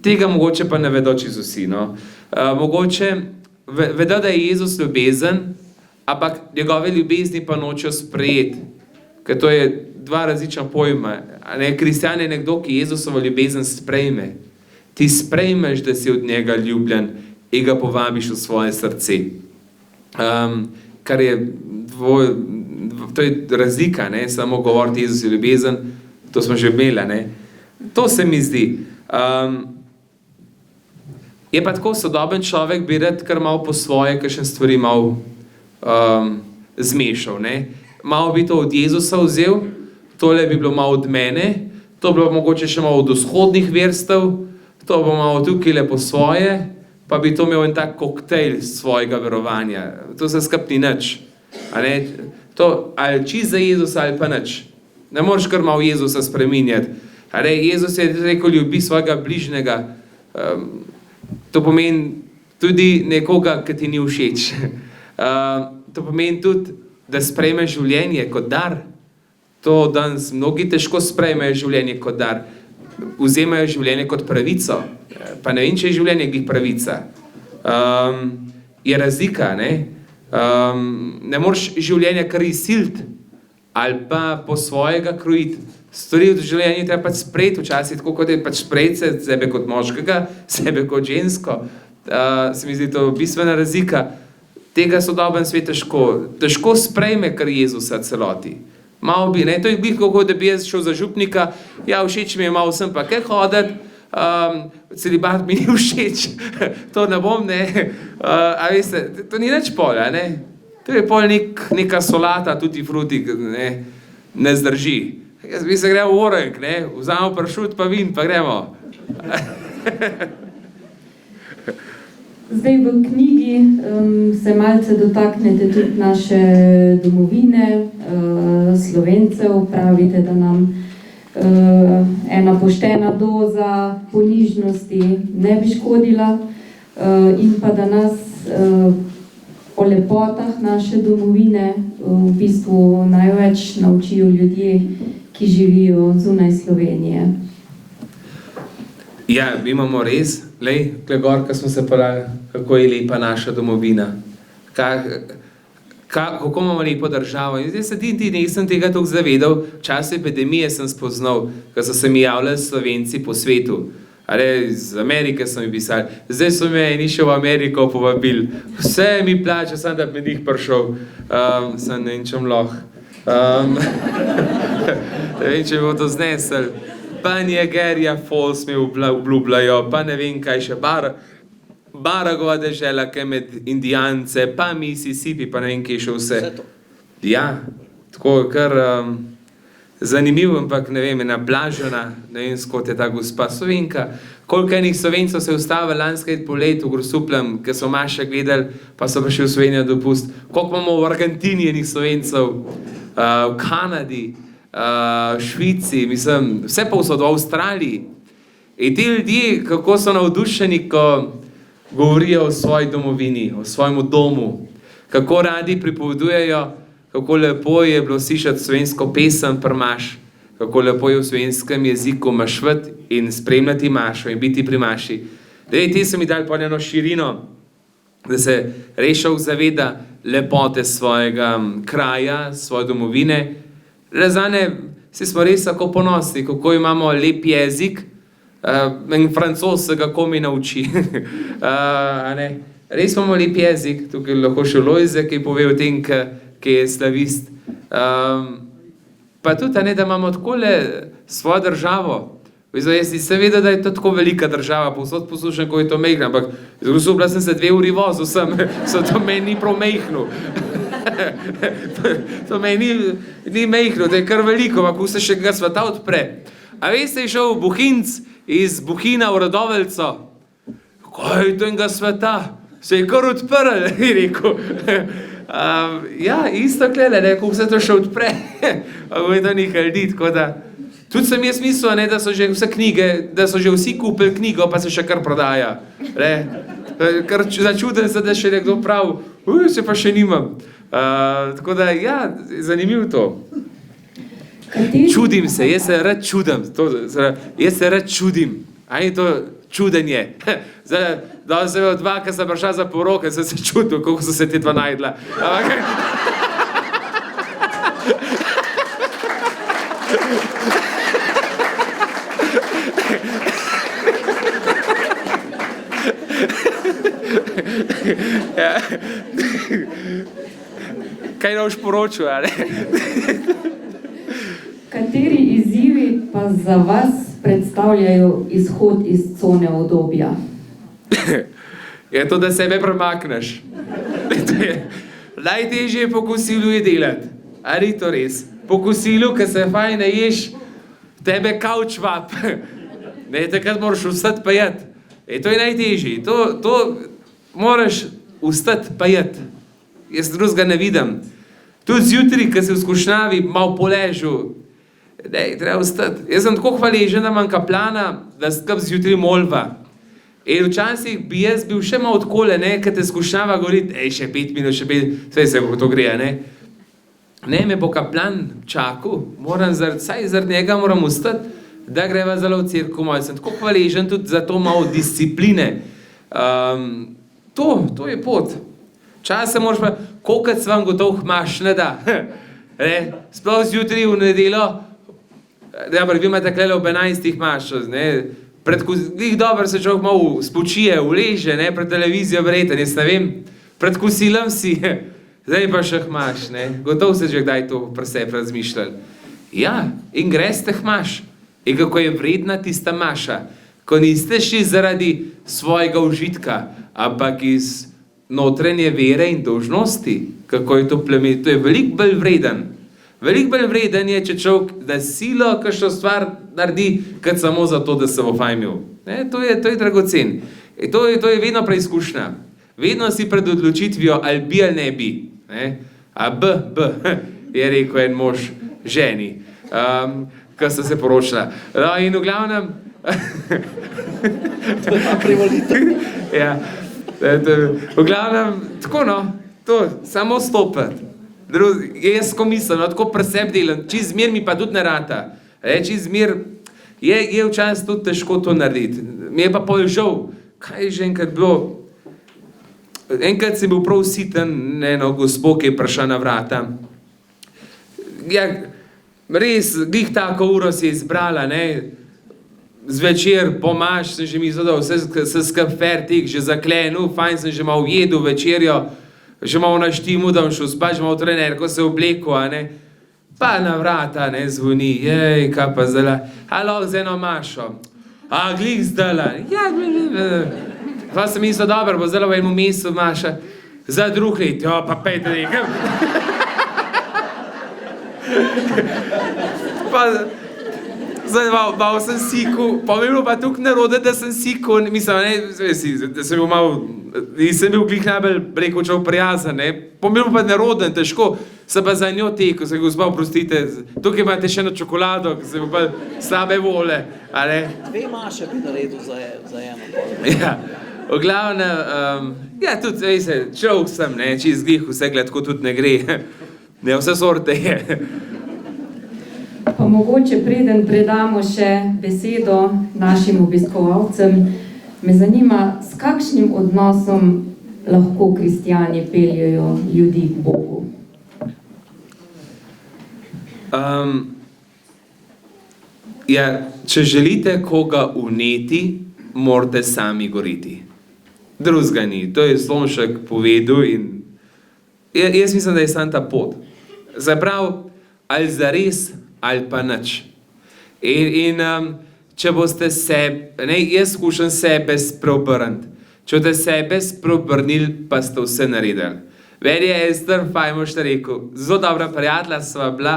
Tega mogoče pa ne vedo čisto vsi. No? Mogoče vedo, da je Jezus ljubezen, ampak njegove ljubezni pa nočejo sprejeti. Ker to je 2 različna pojma. Kristjan je nekdo, ki Jezusovo ljubezen sprejme. Ti sprejmeš, da si od njega ljubljen in ga povabiš v svoje srce. Kar je to je razlika, ne? Samo govoriti Jezus je ljubezen, to smo že imeli. Ne? To se mi zdi. Je pa tako, sodoben človek bi rad kar malo po svoje, kakšne stvari malo zmešal. Ne? Malo bi to od Jezusa vzel, tole bi bilo malo od mene, to bi bilo mogoče še malo od vzhodnih verstev, to bo malo tukaj lepo svoje, pa bi to imel en tak koktejl svojega verovanja. To se skupaj ni nič. To ali čist za Jezusa ali pa nič. Ne moreš kar malo Jezusa spreminjati. Jezus je rekel, ljubi svojega bližnjega. To pomeni tudi nekoga, ki ti ni všeč. To pomeni tudi, da sprejmeš življenje kot dar. To danes mnogi težko sprejmejo življenje kot dar. Vzemajo življenje kot pravico. Pa ne vem, če je življenje glih pravica. Je razlika, ne? Ne moreš življenje kar izsiliti ali pa po svojega krojiti. Stvari v življenju treba pač sprejeti, včasih tako kot je pač sprejeti sebe kot moškega, sebe kot žensko. Se mi zdi to bistvena razlika. Tega sodoben svet težko sprejme kar Jezusa celoti. Malo bi, ne, to je glih kako, da bi jaz šel za župnika, ja, všeč mi je malo sem pa kaj hoditi, celibat mi ni všeč, to ne bom, ne, a veste, to ni nič polja, ne, to je pol neka solata, tutti frutti, ne zdrži. Jaz bi se gremo v Orenk, ne, vzamemo pršut pa vin, pa gremo. Zdaj v knjigi se malce dotaknete tudi naše domovine, Slovencev, pravite, da nam ena poštena doza ponižnosti ne bi škodila in pa da nas o lepotah naše domovine v bistvu največ naučijo ljudje, ki živijo zunaj Slovenije. Ja, mi imamo res, tle gor, ko smo se parali, kako je lepa naša domovina. Kako imamo lepo državo. In zdaj se nisem tega toliko zavedal. V času epidemije sem spoznal, ko so se mi javljali Slovenci po svetu. Iz Amerike so mi pisali. Zdaj so me eni še v Ameriko povabili. Vse mi plače, sem da bi njih prišel. Sem ne vem, čem lahko. Ne vem, če bi bo to znesel. Pa Niagara Falls mi obljubljajo, pa ne vem kaj še, Baragova dežela, ki je med Indijance, pa Mississippi, pa ne vem kaj še vse. Ja, tako kar zanimivo, ampak ne vem, ena blažena, ne vem, skot je ta gospa Slovenka. Koliko enih Slovencov se je ustavilo lansko leto poleti v Grosupljem, ki so Maša gledali, pa so prišli v Slovenijo dopust. Koliko imamo v Argentini enih Slovencev, v Kanadi, Švici, mislim, vse povsod, v Avstraliji. In ti ljudje, kako so navdušeni, ko govorijo o svoji domovini, o svojem domu, kako radi pripovedujejo, kako lepo je bilo slišati slovensko pesem pri Maši, kako lepo je v slovenskem jeziku mašvati in spremljati Mašo in biti pri Maši. Te so mi dali pa eno širino, da se rešal zaveda lepote svojega kraja, svoje domovine. Zane, vsi smo res tako ponosni, kako imamo lep jezik, in Francoz se ga komi nauči. Res imamo lep jezik, tukaj lahko še Lojze, ki pove o tem, ki je slavist. Pa tudi, da imamo takole svojo državo. Jaz nisem vedel, da je to tako velika država, povsod poslušam, ko je to mejhno, ampak zgrusobila sem se 2 uri vozil sem, so to meni ni prav mejhno. To meni ni mejhno, to je kar veliko, ampak se še ga sveta odpre. A veste, je šel Buhinc iz Buhina v Radoveljco. Kaj je to enega sveta? Se je kar odprl, je rekel. Ja, isto klele, kako se to še odpre. Ampak je to nekaj ljudi, tako da. Tudi sem jaz mislil, da so že vse knjige, da so že vsi kupili knjigo, pa se še kar prodaja. Kar začuden se, da še nekdo pravi, se pa še nimam. Tako da, ja, zanimivo to. Čudim se, jaz se rad čudim. Jaz se rad čudim. A je to čudenje. Da se je dva, ki sem prišla za poroke, sem se čudil, kako so se te dva najdla. Kaj ne boš poročil, ali? Kateri izzivi pa za vas predstavljajo izhod iz cone udobja? Je to, da sebe premakneš. Najtežje po kosilu je delati. Ali to res? Po kosilu, ko se fajn naješ, tebe kavč vap. Takrat moraš vstati pa jeti. To je najtežje. To moraš vstati pa jeti. Jaz drugega ne vidim. Tudi zjutraj, ko si v skušnjavi malo poležal, treba vstati. Jaz sem tako hvaležen, da imam kaplana, da skap zjutraj molva. In včasih bi jaz bil še malo odkole, kad te skušnjava govoriti, še 5 minut, sve se kako to gre, ne. Ne, me bo kaplan čakal, saj zaradi njega moram vstati, da greva zelo v cerkev malo. Sem tako hvaležen tudi za to malo discipline. To je pot. Čas se moraš pa, kolikrat se vam gotov hmaš ne da. Sploh zjutraj v nedeljo, vi imate klele ob 11 hmaš, glih dobro se človek malo spočije, uleže, pred televizijo vreten, jaz ne vem, pred kosilom si, zdaj pa še hmaš, gotov se že kdaj to pri sebi razmišljali. Ja, in greste hmaš. In kako je vredna tista maša, ko niste šli zaradi svojega užitka, ampak iz notranje vere in dolžnosti, kako je to plemenito, to je veliko bolj vreden. Veliko bolj vreden je, če človek, da silo kakšno stvar naredi, kot samo zato, da se bo fajmil. To je dragocen. To je vedno preizkušnja. Vedno si pred odločitvijo, ali bi ali ne bi. A B, je rekel en mož ženi, ko so se poročila. In v glavnem... To je ta privolitev. Ja, v glavnem, tako to, samo stopiti. Jaz ko mislim, tako pri sebi delam, čez zmer mi pa tudi ne rata. Čez zmer je včasih tudi težko to narediti. Mi je pa pol žal, kaj je že enkrat bilo. Enkrat sem bil prav siten, eno gospo, ki je prišla na vrata. Ja, res, glih tako uro si je izbrala, zvečer pomaš, sem že mislil, da vse skup fertik, že zaklenil, fajn sem že malo jedel večerjo, že malo na štimu, da bom šel spat, že malo trenerko se oblekel, pa na vrata, zvoni, kaj pa zdaj, halo, z eno mašo, glih zdala, ja, pa sem mislil, dobro, bo zdaj v enem mesecu maša, za drug let, pa pejte nekaj. Pa, zdaj malo sem sikal, pa mi je bilo pa tukaj narode, da sem sikal, mislim, da sem bil malo, nisem bil glih najbolj rekel čov prijazen, pa mi je bilo pa naroden, težko, se pa za njo tekel, se gospa, oprostite, tukaj imate še eno čokolado, ki se bo pa slabe vole, Dve maše bi naredil za eno. Ja, v glavnem, ja, tudi, veste, človek sem, čez glih vse gled, tako tudi ne gre, vse sorte je. Pa mogoče preden predamo še besedo našim obiskovalcem, me zanima, s kakšnim odnosom lahko kristjani peljejo ljudi k Bogu? Ja, če želite koga vneti, morate sami goriti. Drugega ni, to je Slomšek povedal in jaz mislim, da je sam ta pot. Zaprav, ali zares, ali pa nič. In če boste jaz skušam sebe spreobrniti. Če boste sebe spreobrnili, pa ste vse naredili. Meni je Ester Fajmoš rekel, zelo dobra prijatelja sva bila,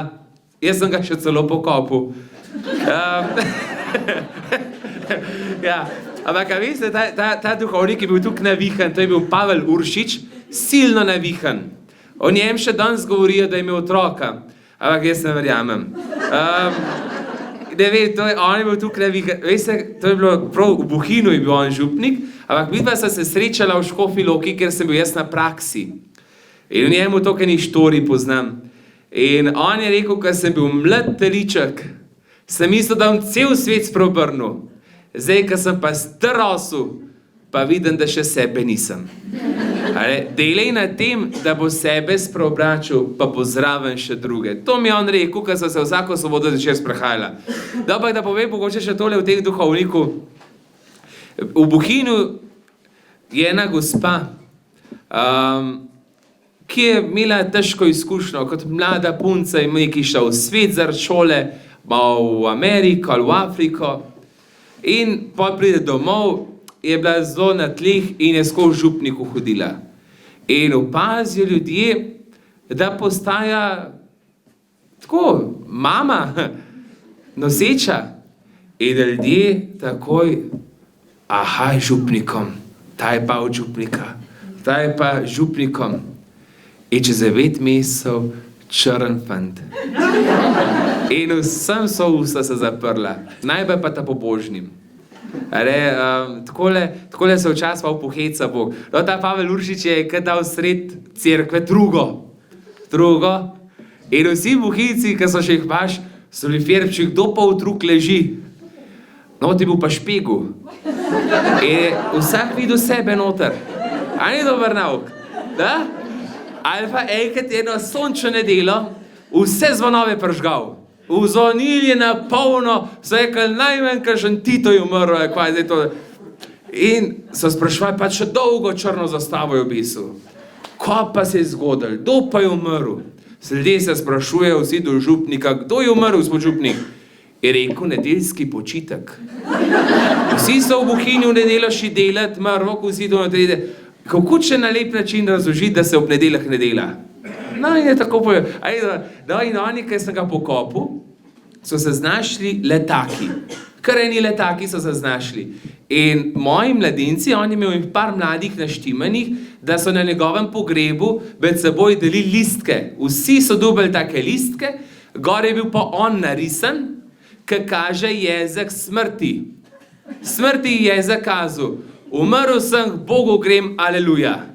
jaz sem ga še celo pokopal. Ja, ampak veste, ta duhovnik je bil tukaj navihan, to je bil Pavel Uršič, silno navihan. O njem še danes govorijo, da je imel otroka. Ampak jaz ne verjamem. On je bil tukaj, veste, to je bilo prav v Bohinju je bil on župnik, ampak vidva sta se srečala v Škofji Loki, ker sem bil jaz na praksi. In v njemu to, kaj ni štori poznam. In on je rekel, ko sem bil mlad teliček, sem mislil, da bom cel svet spreobrnil. Zdaj, ko sem pa starosel, pa vidim, da še sebe nisem. Delaj na tem, da bo sebe spreobračil, pa bo zraven še druge. To mi je on rekel, ko so se vsako soboto zvečer sprehajala. Dobro, da povem, mogoče še tole v teh duhovniku. V Bohinju je ena gospa, ki je imela težko izkušnjo, kot mlada punca in nekaj šla v svet zaradi šole, malo v Ameriko ali v Afriko. In potem pride domov, je bila zelo na tleh in je skozi župniku hodila. In opazijo ljudje, da postaja tako, mama, noseča. In ljudje takoj, župnikom, ta je pa od župnika, ta je pa župnikom. In čez 9 mesecev, črn fant. In vsem so usta se zaprla, najbolj pa ta pobožnim. Takole se včasih malo poheca Bog. No, ta Pavel Uršič je kad dal sred cerkve drugo. In vsi bohinjci, ki so še jih baš, so bili fjerpči, kdo pa otrok leži. No, ti bil pa špegu. In vsak videl sebe noter. A ni dober nauk? Da? Ali pa enkrat eno sončno nedeljo, vse zvonove pržgal. Vzvonili na polno, so rekli, najmanj kažen Tito je umrl, kaj zdaj to. In so sprašvali, pa še dolgo črno zastavo je obisil. Ko pa se je zgodil, kdo pa je umrl? Ljudje se sprašujejo vsi do župnika, kdo je umrl, gospod župnik? Je rekel, nedeljski počitek. Vsi so v Bohinju v nedeljo šli delati, roko vsi to natrede. Kako če na lep način razložiti, da se ob nedeljah ne dela? No, in je tako povedal. No, in oni, ki sem ga pokopil, so se znašli letaki. Kar eni letaki so se znašli. In moji mladinci, on je imel par mladih naštimanih, da so na njegovem pogrebu med seboj delili listke. Vsi so dobili take listke, gor je bil pa on narisan, ki kaže jezik smrti. Smrti je zakazal. Umrl sem, k Bogu grem, aleluja.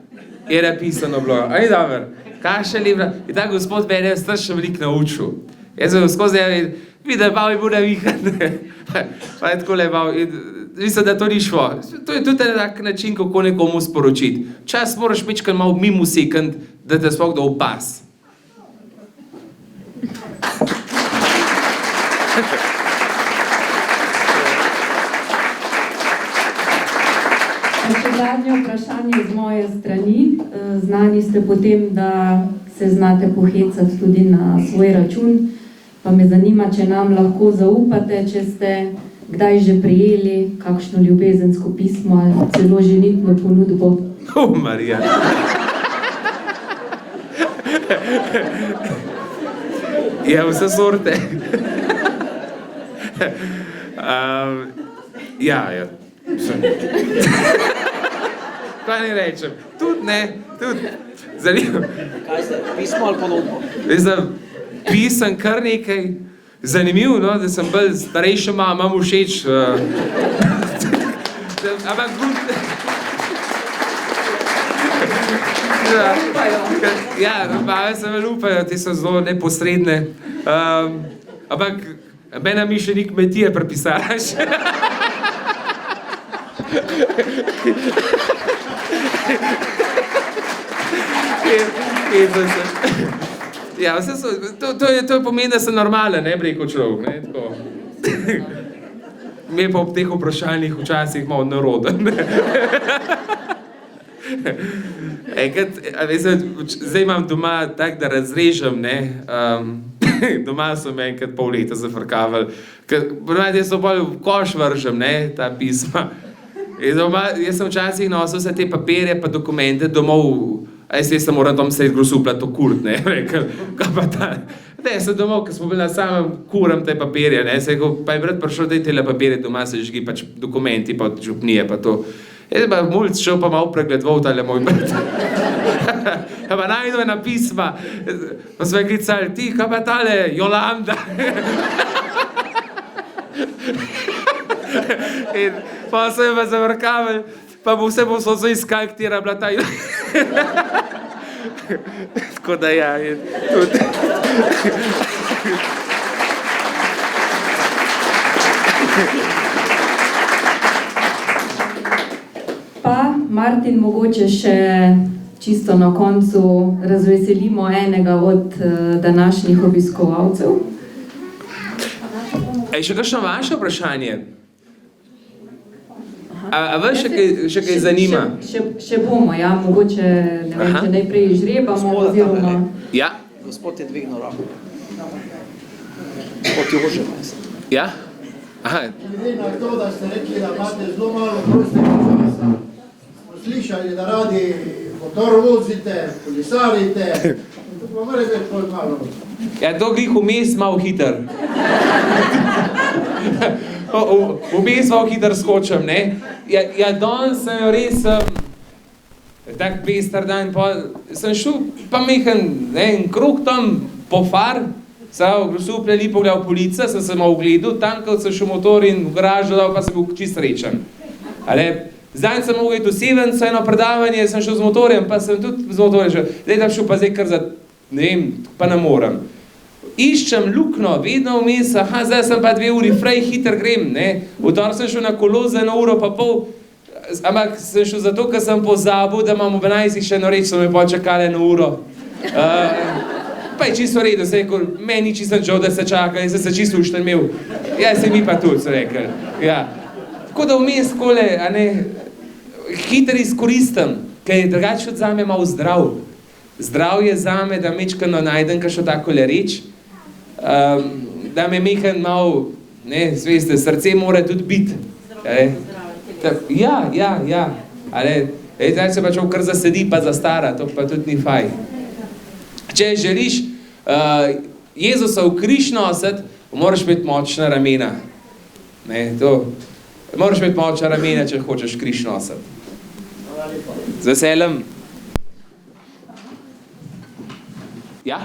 Je napisano bilo. Aj, dober. Kaj še lepo. In ta gospod mene je strašno veliko naučil. Jaz sem skozi videl, bal je bil navihan. Pa je tako lebal. Mislim, da to ni šlo. To je tudi tak način, kako nekomu sporočiti. Čas moraš mečkaj malo mimo sekund, da te sploh da opaz. Še zadnje vprašanje z moje strani. Znani ste potem, da se znate pohecati tudi na svoj račun. Pa me zanima, če nam lahko zaupate, če ste kdaj že prijeli kakšno ljubezensko pismo ali celo ženitno ponudbo. Marija. Ja, vse sorte. Ja. Kaj ne rečem? Tudi ne, tudi. Zanimivo. Kaj ste, pismo ali ponudbo? Pisem kar nekaj. Zanimivo, no, da sem bolj starejša mama, imam všeč. Ampak ja, mame se me lupajo, te so zelo neposredne. Ampak mena mi še ni kmetije prepisalaš. Ja, vse so, to pomeni, da sem normalen, ne, bi rekel človek, ne, tako. Mi je pa ob teh vprašanjih včasih malo neroden. Zdaj imam doma tak, da razrežem, ne, doma so me enkrat pol leta zafrkavali, ker so bolj v koš vržem, ne, ta pisma. Jaz sem včasih nosil vse te papirje pa dokumente domov. Jaz se moram tam sredi grosupljati to kurt, ne, rekel, kaj pa ta, ne, sem domov, ker smo bili na samem kuram te papirje, ne, se rekel, pa je brat prišel, daj tele papirje doma se žgi, pač dokumenti, pa župnije, pa to. Jaz pa mulc šel pa malo pregledoval tale moj brat. Pa najdu ena pisma, pa smo klicali, ti, kaj pa tale, Jolanda. In pa so me pa zavrkavali, pa bo vse posod so iskali, katera bila ta Tako da ja, je tudi. Pa, Martin, mogoče še čisto na koncu razveselimo enega od današnjih obiskovalcev. Še kakšno vaše vprašanje? A vas še kaj zanima? Še bomo, ja, mogoče, ne vem, če najprej žrebamo oziroma... Ja? Gospod je dvignil roko. Gospod Jože, mislim. Ja? Aha. Glede na to, da ste rekli, da imate zelo malo prostega časa, smo slišali, da radi motor vozite, kolesarite, to pa mora biti pol malo. Ja, to glih vmes malo hiter. Vmes malo hiter skočem, ne? Ja, danes sem jo res, tak pester dan, pa sem šel pa mehen, ne, en krog tam, po far, sem osupljali pogledal polica, sem se malo ogledal, tankal sem še motor in v garažu dal, pa sem bil čist srečen. Zdaj sem mogel iti v Sevenco, eno predavanje, sem šel z motorjem, pa sem tudi z motorjem šel. Zdaj tam šel pa zdaj kar za, ne vem, pa ne morem. Iščem lukno, vedno vmes, zdaj sem pa 2 uri frej, hiter grem, ne. Vtor sem šel na kolo za 1 uro pa pol, ampak sem šel zato, ker sem pozabil, da imam ob 11 še eno reč, so me počakali 1 uro. Pa je čisto redo, se rekel, meni čisto žal, da se čaka, jaz sem se čisto ušten imel. Ja, se mi pa tudi, so rekel. Ja. Tako da vmes kole, a ne, hiter izkoristim, ker je drugače od zame malo zdrav. Zdrav je zame, da mečkano najdem kakšno takole reč, da me mehen malo, ne, zveste, srce mora tudi biti. Ja. Zdaj se pa čov kar zasedi, pa zastara, to pa tudi ni faj. Če želiš Jezusa v križ nositi, moraš imeti močna ramena. Moraš imeti močna ramena, če hočeš križ nositi. Z veseljem. Ja?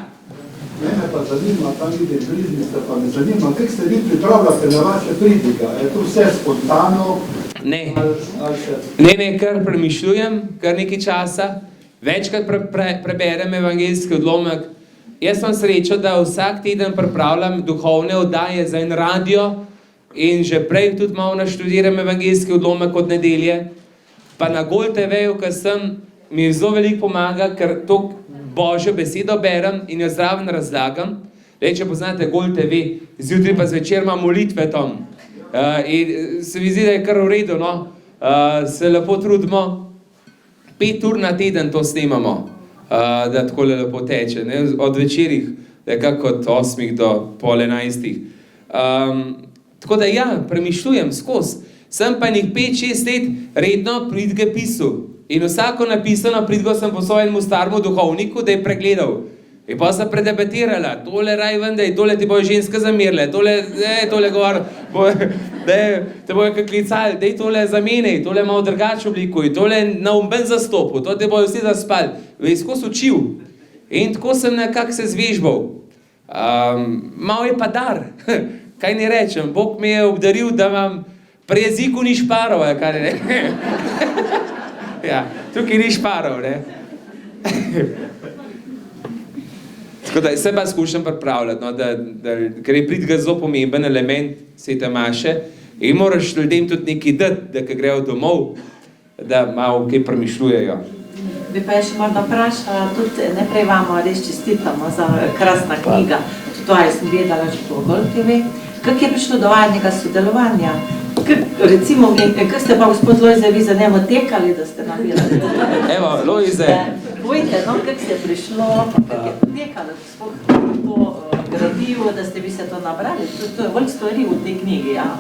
Mene pa zanima, tam vidim bližnjice, pa me zanima, kako se vi pripravljate na vaše pridige? Je to vse spontano? Ne. Ne, kar premišljujem, kar nekaj časa. Večkrat preberem evangeljski odlomek. Jaz sem srečo, da vsak teden pripravljam duhovne oddaje za en radio in že prej tudi malo naštudiram evangeljski odlomek od nedelje. Pa na Gol TV-ju, ker sem, mi zelo veliko pomaga, ker to Božjo besedo berem in jo zraven razlagam. Če poznate Gol TV, zjutraj pa zvečer imam molitve tam. In se mi zdi, da je kar v redu, no. Se lepo trudimo. 5 ur na teden to snemamo, da takole lepo teče, ne? Od večerih, nekako od 8 do pol 11. Tako da ja, premišljujem skozi. Sem pa njih 5-6 let redno pridge pisal. In vsako napisano pridgo sem poslal enemu staremu duhovniku, da je pregledal. In pa sem predebatirala, tole raj vendej, tole ti bojo ženske zamerile, tole gor, te bojo klicali, dej tole zamenej, tole malo drugače oblikuj, tole na umben zastopu, to te bojo vsi zaspali. Skozi učil. In tako sem nekako se zvežbal. Malo je pa dar, kaj ne rečem, Bog me je obdaril, da imam pri jeziku ni šparov, kaj ne. Ja, tukaj ni šparov, ne. Tako da se pa skušam pripravljati, no, ker je pridga zelo pomemben element svete maše in moraš ljudem tudi nekaj dati, da ko grejo domov, da malo kaj premišljujejo. Bi pa še morda vprašala, tudi najprej vamo res čestitamo za krasna knjiga, tudi to sem gledala že po Gol TV. Kako je prišlo do vajnega sodelovanja? Recimo, kako ste pa gospod Lojze vi za njemu tekali, da ste nabirali? Evo, Lojze. Povejte, no, kako ste prišlo, kako je tekalo to gradivo, da ste vi se to nabrali? To je veliko stvari v tej knjigi, ja.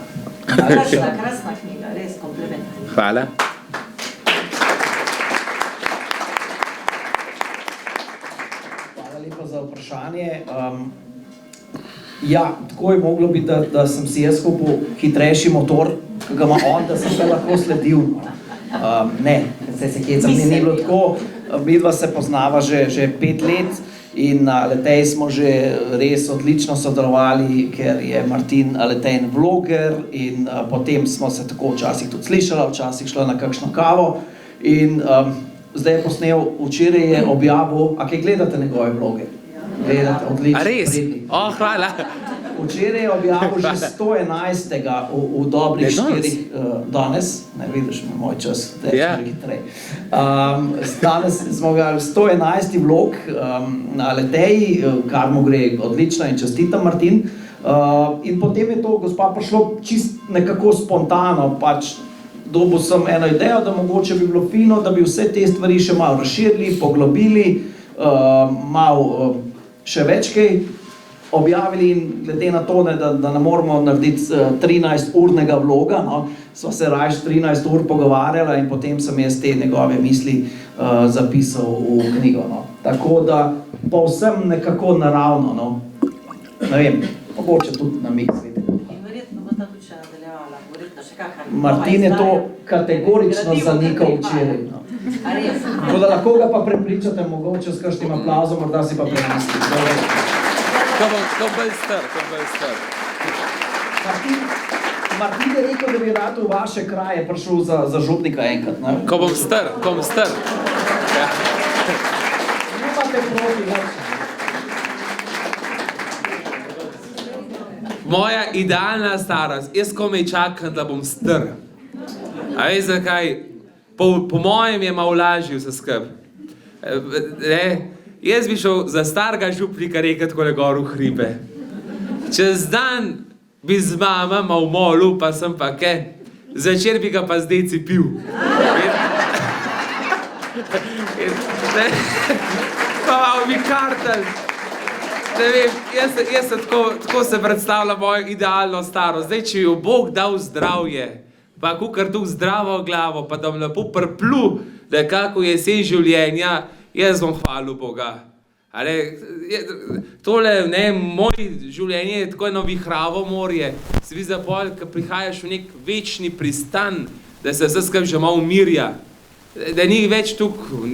Krasna knjiga, res kompliment. Hvala. Hvala lepa za vprašanje. Ja, tako je moglo biti, da sem si jaz kupil hitrejši motor, ki ga ima on, da sem ga lahko sledil. Ne, se kjecam, ni bilo tako. Midva se poznava že 5 let in na Aleteji smo že res odlično sodelovali, ker je Martin Aletejn vloger in potem smo se tako včasih tudi slišala, včasih šla na kakšno kavo in zdaj je posnel, včeraj je objavil, a kaj gledate njegove vloge? Gledate, odlično. A res? Hvala. Včeraj je objavil že 111. v dobrih 4 danes, ne vidiš me moj čas, teče hitrej. Danes smo objavili 111. vlog na Aleteji, kar mu gre odlično in čestitam Martin. In potem je to gospa prišlo čist nekako spontano, pač dobil sem eno idejo, da mogoče bi bilo fino, da bi vse te stvari še malo razširili, poglobili, malo še več kaj objavili in glede na to, da ne moramo narediti 13-urnega vloga, no, sva se raje 13 ur pogovarjala in potem sem jaz te njegove misli zapisal v knjigo. No. Tako da povsem nekako naravno, no. Ne vem, mogoče tudi na mig sveti. In verjetno bo ta tudi še nadaljevala, verjetno še kakšna. Martin je to kategorično zanikal včeraj. No. A res? Tako da lahko ga pa prepričate, mogoče s kakšnim aplavzom, morda si pa premislite. Ko bolj star. Martin je rekel, da bi rad v vaše kraje prišel za župnika enkrat, ne? Ko bom star. Ja. Nimate proti, Moja idealna starost, jaz komaj čakam, da bom star. A veš zakaj? Po mojem je malo lažje vse skup. Jaz bi šel za starega župnika rekat takole gor v hribe. Čez dan bi z mama malo molil, pa sem pa ke, zvečer bi ga pa z deci pil. Pa malo bi kartal. Ne vem, jaz se tako se predstavljam mojo idealno starost. Zdaj, če jo Bog dal zdravje, pa kukar tu zdravo glavo, pa da bom lepo prplu, da kako jesen življenja, jaz bom hvalil Boga. Tole, moje življenje je tako eno vihravo morje. Se vidi za pol, ko prihajaš v nek večni pristan, da se vse skupaj že malo umirja. Da ni več tukaj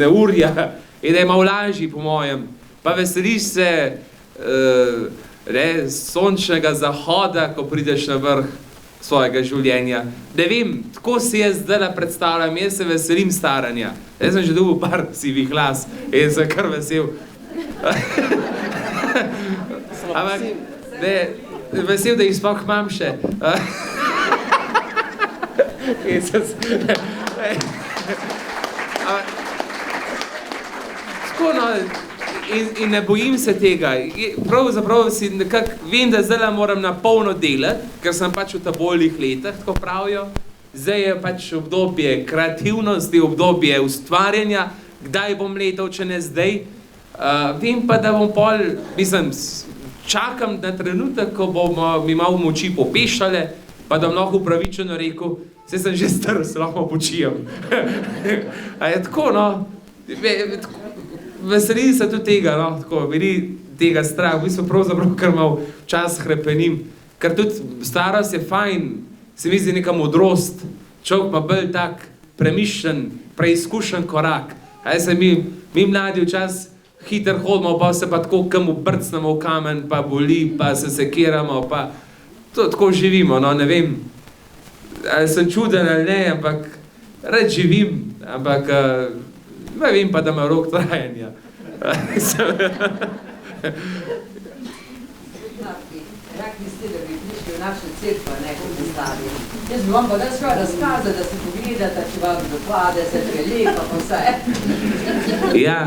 neurja in da je malo lažji po mojem. Pa veseliš se sončnega zahoda, ko prideš na vrh svojega življenja. Ne vem, tako si jaz zdaj predstavljam, jaz se veselim staranja. Jaz sem že dobil par sivih las in sem kar vesel. Ampak, vesel, da jih sploh imam še. Tako no, in ne bojim se tega. Pravzaprav si nekako vem, da zdaj moram na polno delati, ker sem pač v taboljih letih, tako pravijo. Zdaj je pač obdobje kreativnosti, obdobje ustvarjanja, kdaj bom letal, če ne zdaj. Vem pa, da bom pol, čakam na trenutek, ko bomo mi malo moči popešale, pa da bom lahko upravičeno rekel, saj sem že star, se lahko počijem. A je tako, no? Veselim se tudi tega, no, tako, veli tega strah, v bistvu pravzaprav kar malo čas hrepenim, ker tudi starost je fajn, se mi zdi neka modrost, človek ima bolj tak premišljen, preizkušen korak. Mi mladi včas hiter hodimo, pa se pa tako kam obrcnemo v kamen, pa boli, pa se sekiramo, pa to tako živimo, no, ne vem, ali sem čuden ali ne, ampak rad živim, ampak ne vem pa, da ima rok trajanja. Rekli ste, da bi prišli v našo cerkvo, ne, kot bi stali. Jaz bi vam pa da svoje razkaze, da se pogledate, če vam doklade, se prelepa, pa vse. Ja,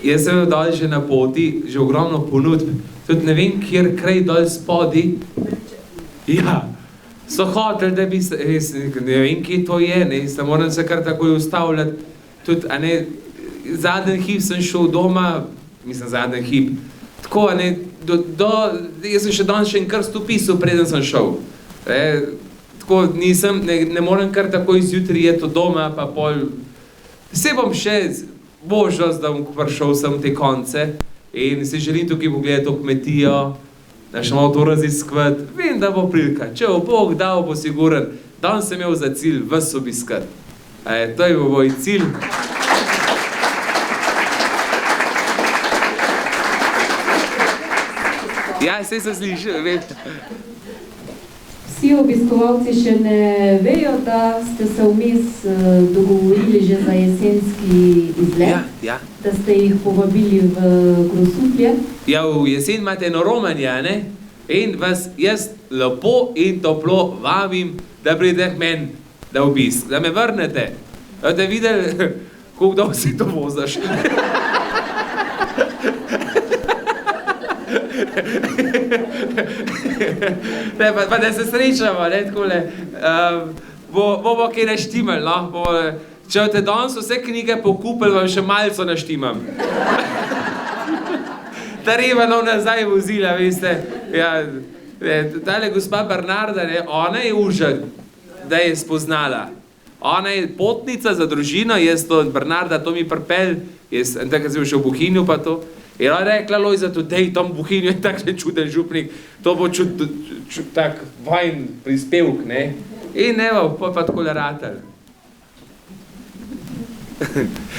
jaz sem dol že na poti, že ogromno ponudb. Tudi ne vem, kjer kraj dol spodi. Ja, so hoteli, da bi se, ne vem, kje to je, ne, se moram se kar takoj ustavljati. Tudi, a ne, zadnji hip sem šel doma, mislim, zadnji hip, tako, a ne, jaz sem še danes še en krst upisal, preden sem šel. Tako, nisem, ne morem kar takoj zjutraj jeti od doma, pa pol, se bom še možnost, da bom prišel sem te konce in si želim tukaj pogledati to kmetijo, da še malo to raziskovati. Vem, da bo prilika, če bo Bog dal, bo siguren. Danes sem imel za cilj vas obiskati. To je moj cilj. Ja, saj se sliši, veš. Vsi obiskovalci še ne vejo, da ste se vmes dogovorili že za jesenski izlet, da ste jih povabili v Grosuplje. Ja, v jesen imate eno romanje, ne? In vas jaz lepo in toplo vabim, da pridete k meni na obisk, da me vrnete. Da videli, koliko dolgo si to vozaš. Pa da se srečamo, ne, takole. Bomo kaj naštimali, no. Če boste danes vse knjige pokupili, vam še malco naštimam. Treba nam nazaj vozila, veste. Tale gospa Bernarda, ne, ona je užak, da je spoznala. Ona je potnica za družino, jaz to, Bernarda, to mi pripelj, jaz, takrat sem še v Bohinju pa to. In ona je rekla, Lojza, tudi tam v Bohinju je takšen čuden župnik, to bo tak vajn prispevk, ne. In evo, pa takole ratel.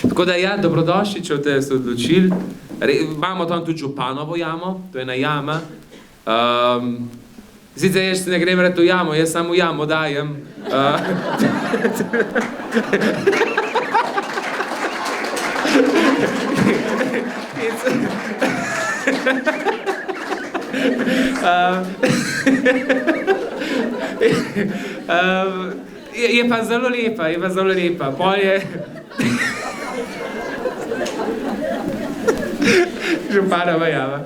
Tako da ja, dobrodošli, če boste se odločili, Imamo tam tudi županovo jamo, to je ena jama. Sicer jaz ne grem reči v jamo, jaz samo v jamo dajem. Je pa zelo lepa, Pol je... Županova jama.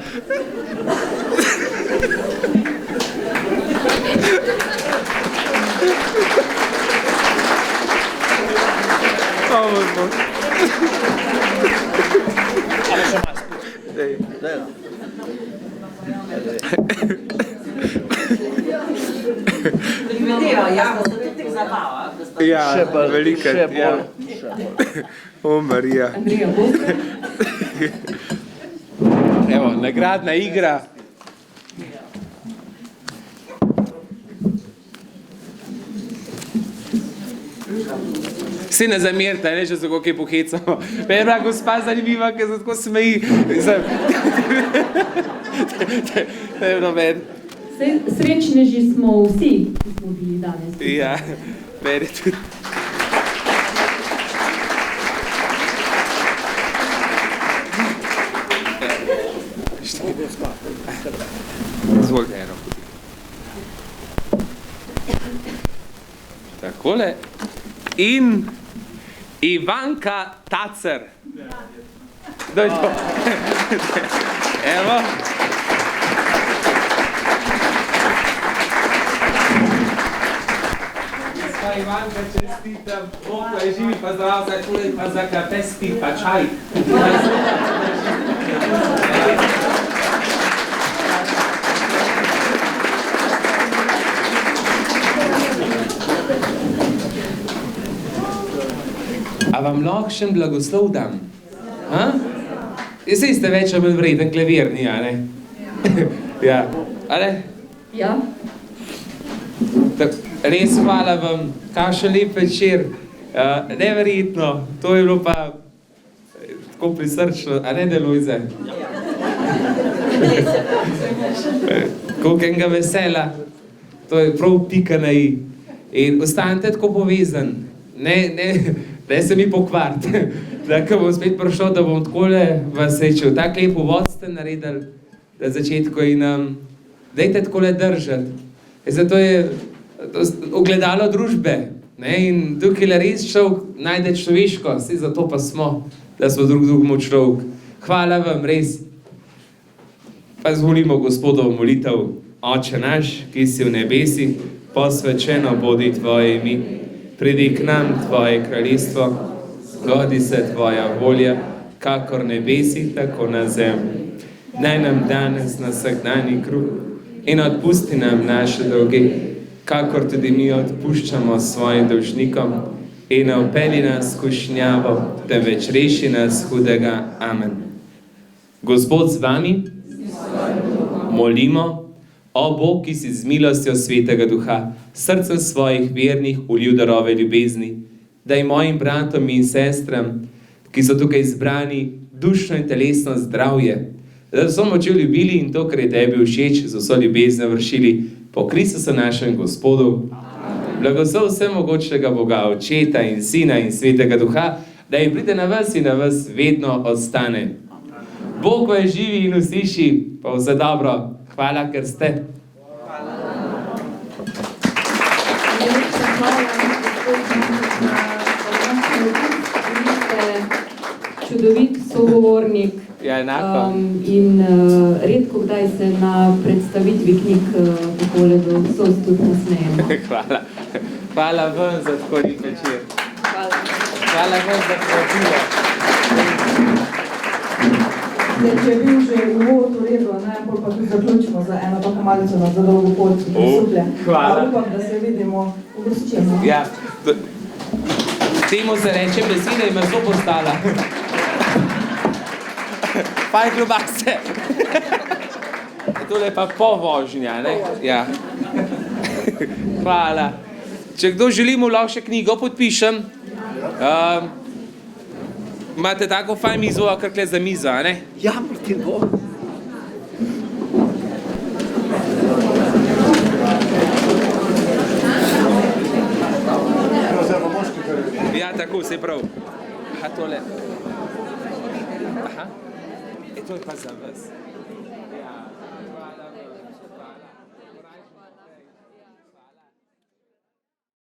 Vedejo, jamo se tudi zabava. Ja, velikrat, ja. O, Marija. Andreja, boste? Evo, nagradna igra. Vsi ne zamerite, ne, če se kako kaj pohecamo. Meni je bila gospa zanimiva, ker se tako smeji. To je noben. Srečneži smo vsi, ki smo bili danes. Ja, meni tudi. Izvolite eno. Takole. In Ivanka Tacer. Daj to. Evo. Gospa Ivanka, čestitam. Bog je živi, pa zdrav za čuli, pa za kapesti, pa čaj. A vam lahko še blagoslov dam? Saj ste več ali manj vreden klavirni, a ne? Ja, ale? Ja. Res hvala vam, kakšen lep večer. Neverjetno, to je bilo pa tako prisrčno, a ne Lojze? Koliko enega vesela, to je prav pika na i. In ostanite tako povezan, ne se mi pokvariti, da ko bom spet prišel, da bom takole vas srečal. Tak lep uvod ste naredili na začetku in dajte takole držati. Zato je ogledalo družbe, ne, in tukaj je res človek najde človeško, saj zato pa smo, da smo drug drugemu človek. Hvala vam, res. Pa zvolimo Gospodovo molitev. Oče naš, ki si v nebesi, posvečeno bodi tvoje ime. Pridi k nam tvoje kraljestvo, zgodi se tvoja volja, kakor nebesi, tako na zemlji. Daj nam danes na vsakdanji kruh in odpusti nam naše dolge, kakor tudi mi odpuščamo svojim dolžnikom in ne vpelji nas v skušnjavo, temveč reši nas hudega. Amen. Gospod z vami, molimo. O Bog, ki si z milostjo Svetega Duha, srcem svojih vernih ulil darove ljubezni, daj mojim bratom in sestram, ki so tukaj zbrani, dušno in telesno zdravje, da so moče ljubili in to, kar je tebi všeč, z vso ljubezno vršili po Kristusu našem Gospodu. Blagoslov vsemogočnega Boga, Očeta in Sina in Svetega Duha, da jim pride na vas in na vas vedno ostane. Bog vas živi in usliši, pa vse dobro. Hvala, ker ste. Čudovit sogovornik. Ja, enako. In redko kdaj se na predstavitvi knjig takole do vsos tudi nasmejemo. Hvala. Hvala vam za tako lep večer. Hvala vam za povabilo. Če je bil že uvod v redu, pol pa tudi zaključimo za eno tako malico na zadolgo pot, ki prisuplje. Hvala. Upam, da se vidimo v goščini. Ja, temu se reče beseda in meso postala. Pa je klobase. Tole je pa po vožnja, ne? Ja. Hvala. Če kdo želi, mu lahko še knjigo podpišem. Imate tako fajn mizo, kar kle za mizo, a ne? Ja, Martin, bo. Ja, tako, se prav. Aha, tole. Aha. To je pa za vas.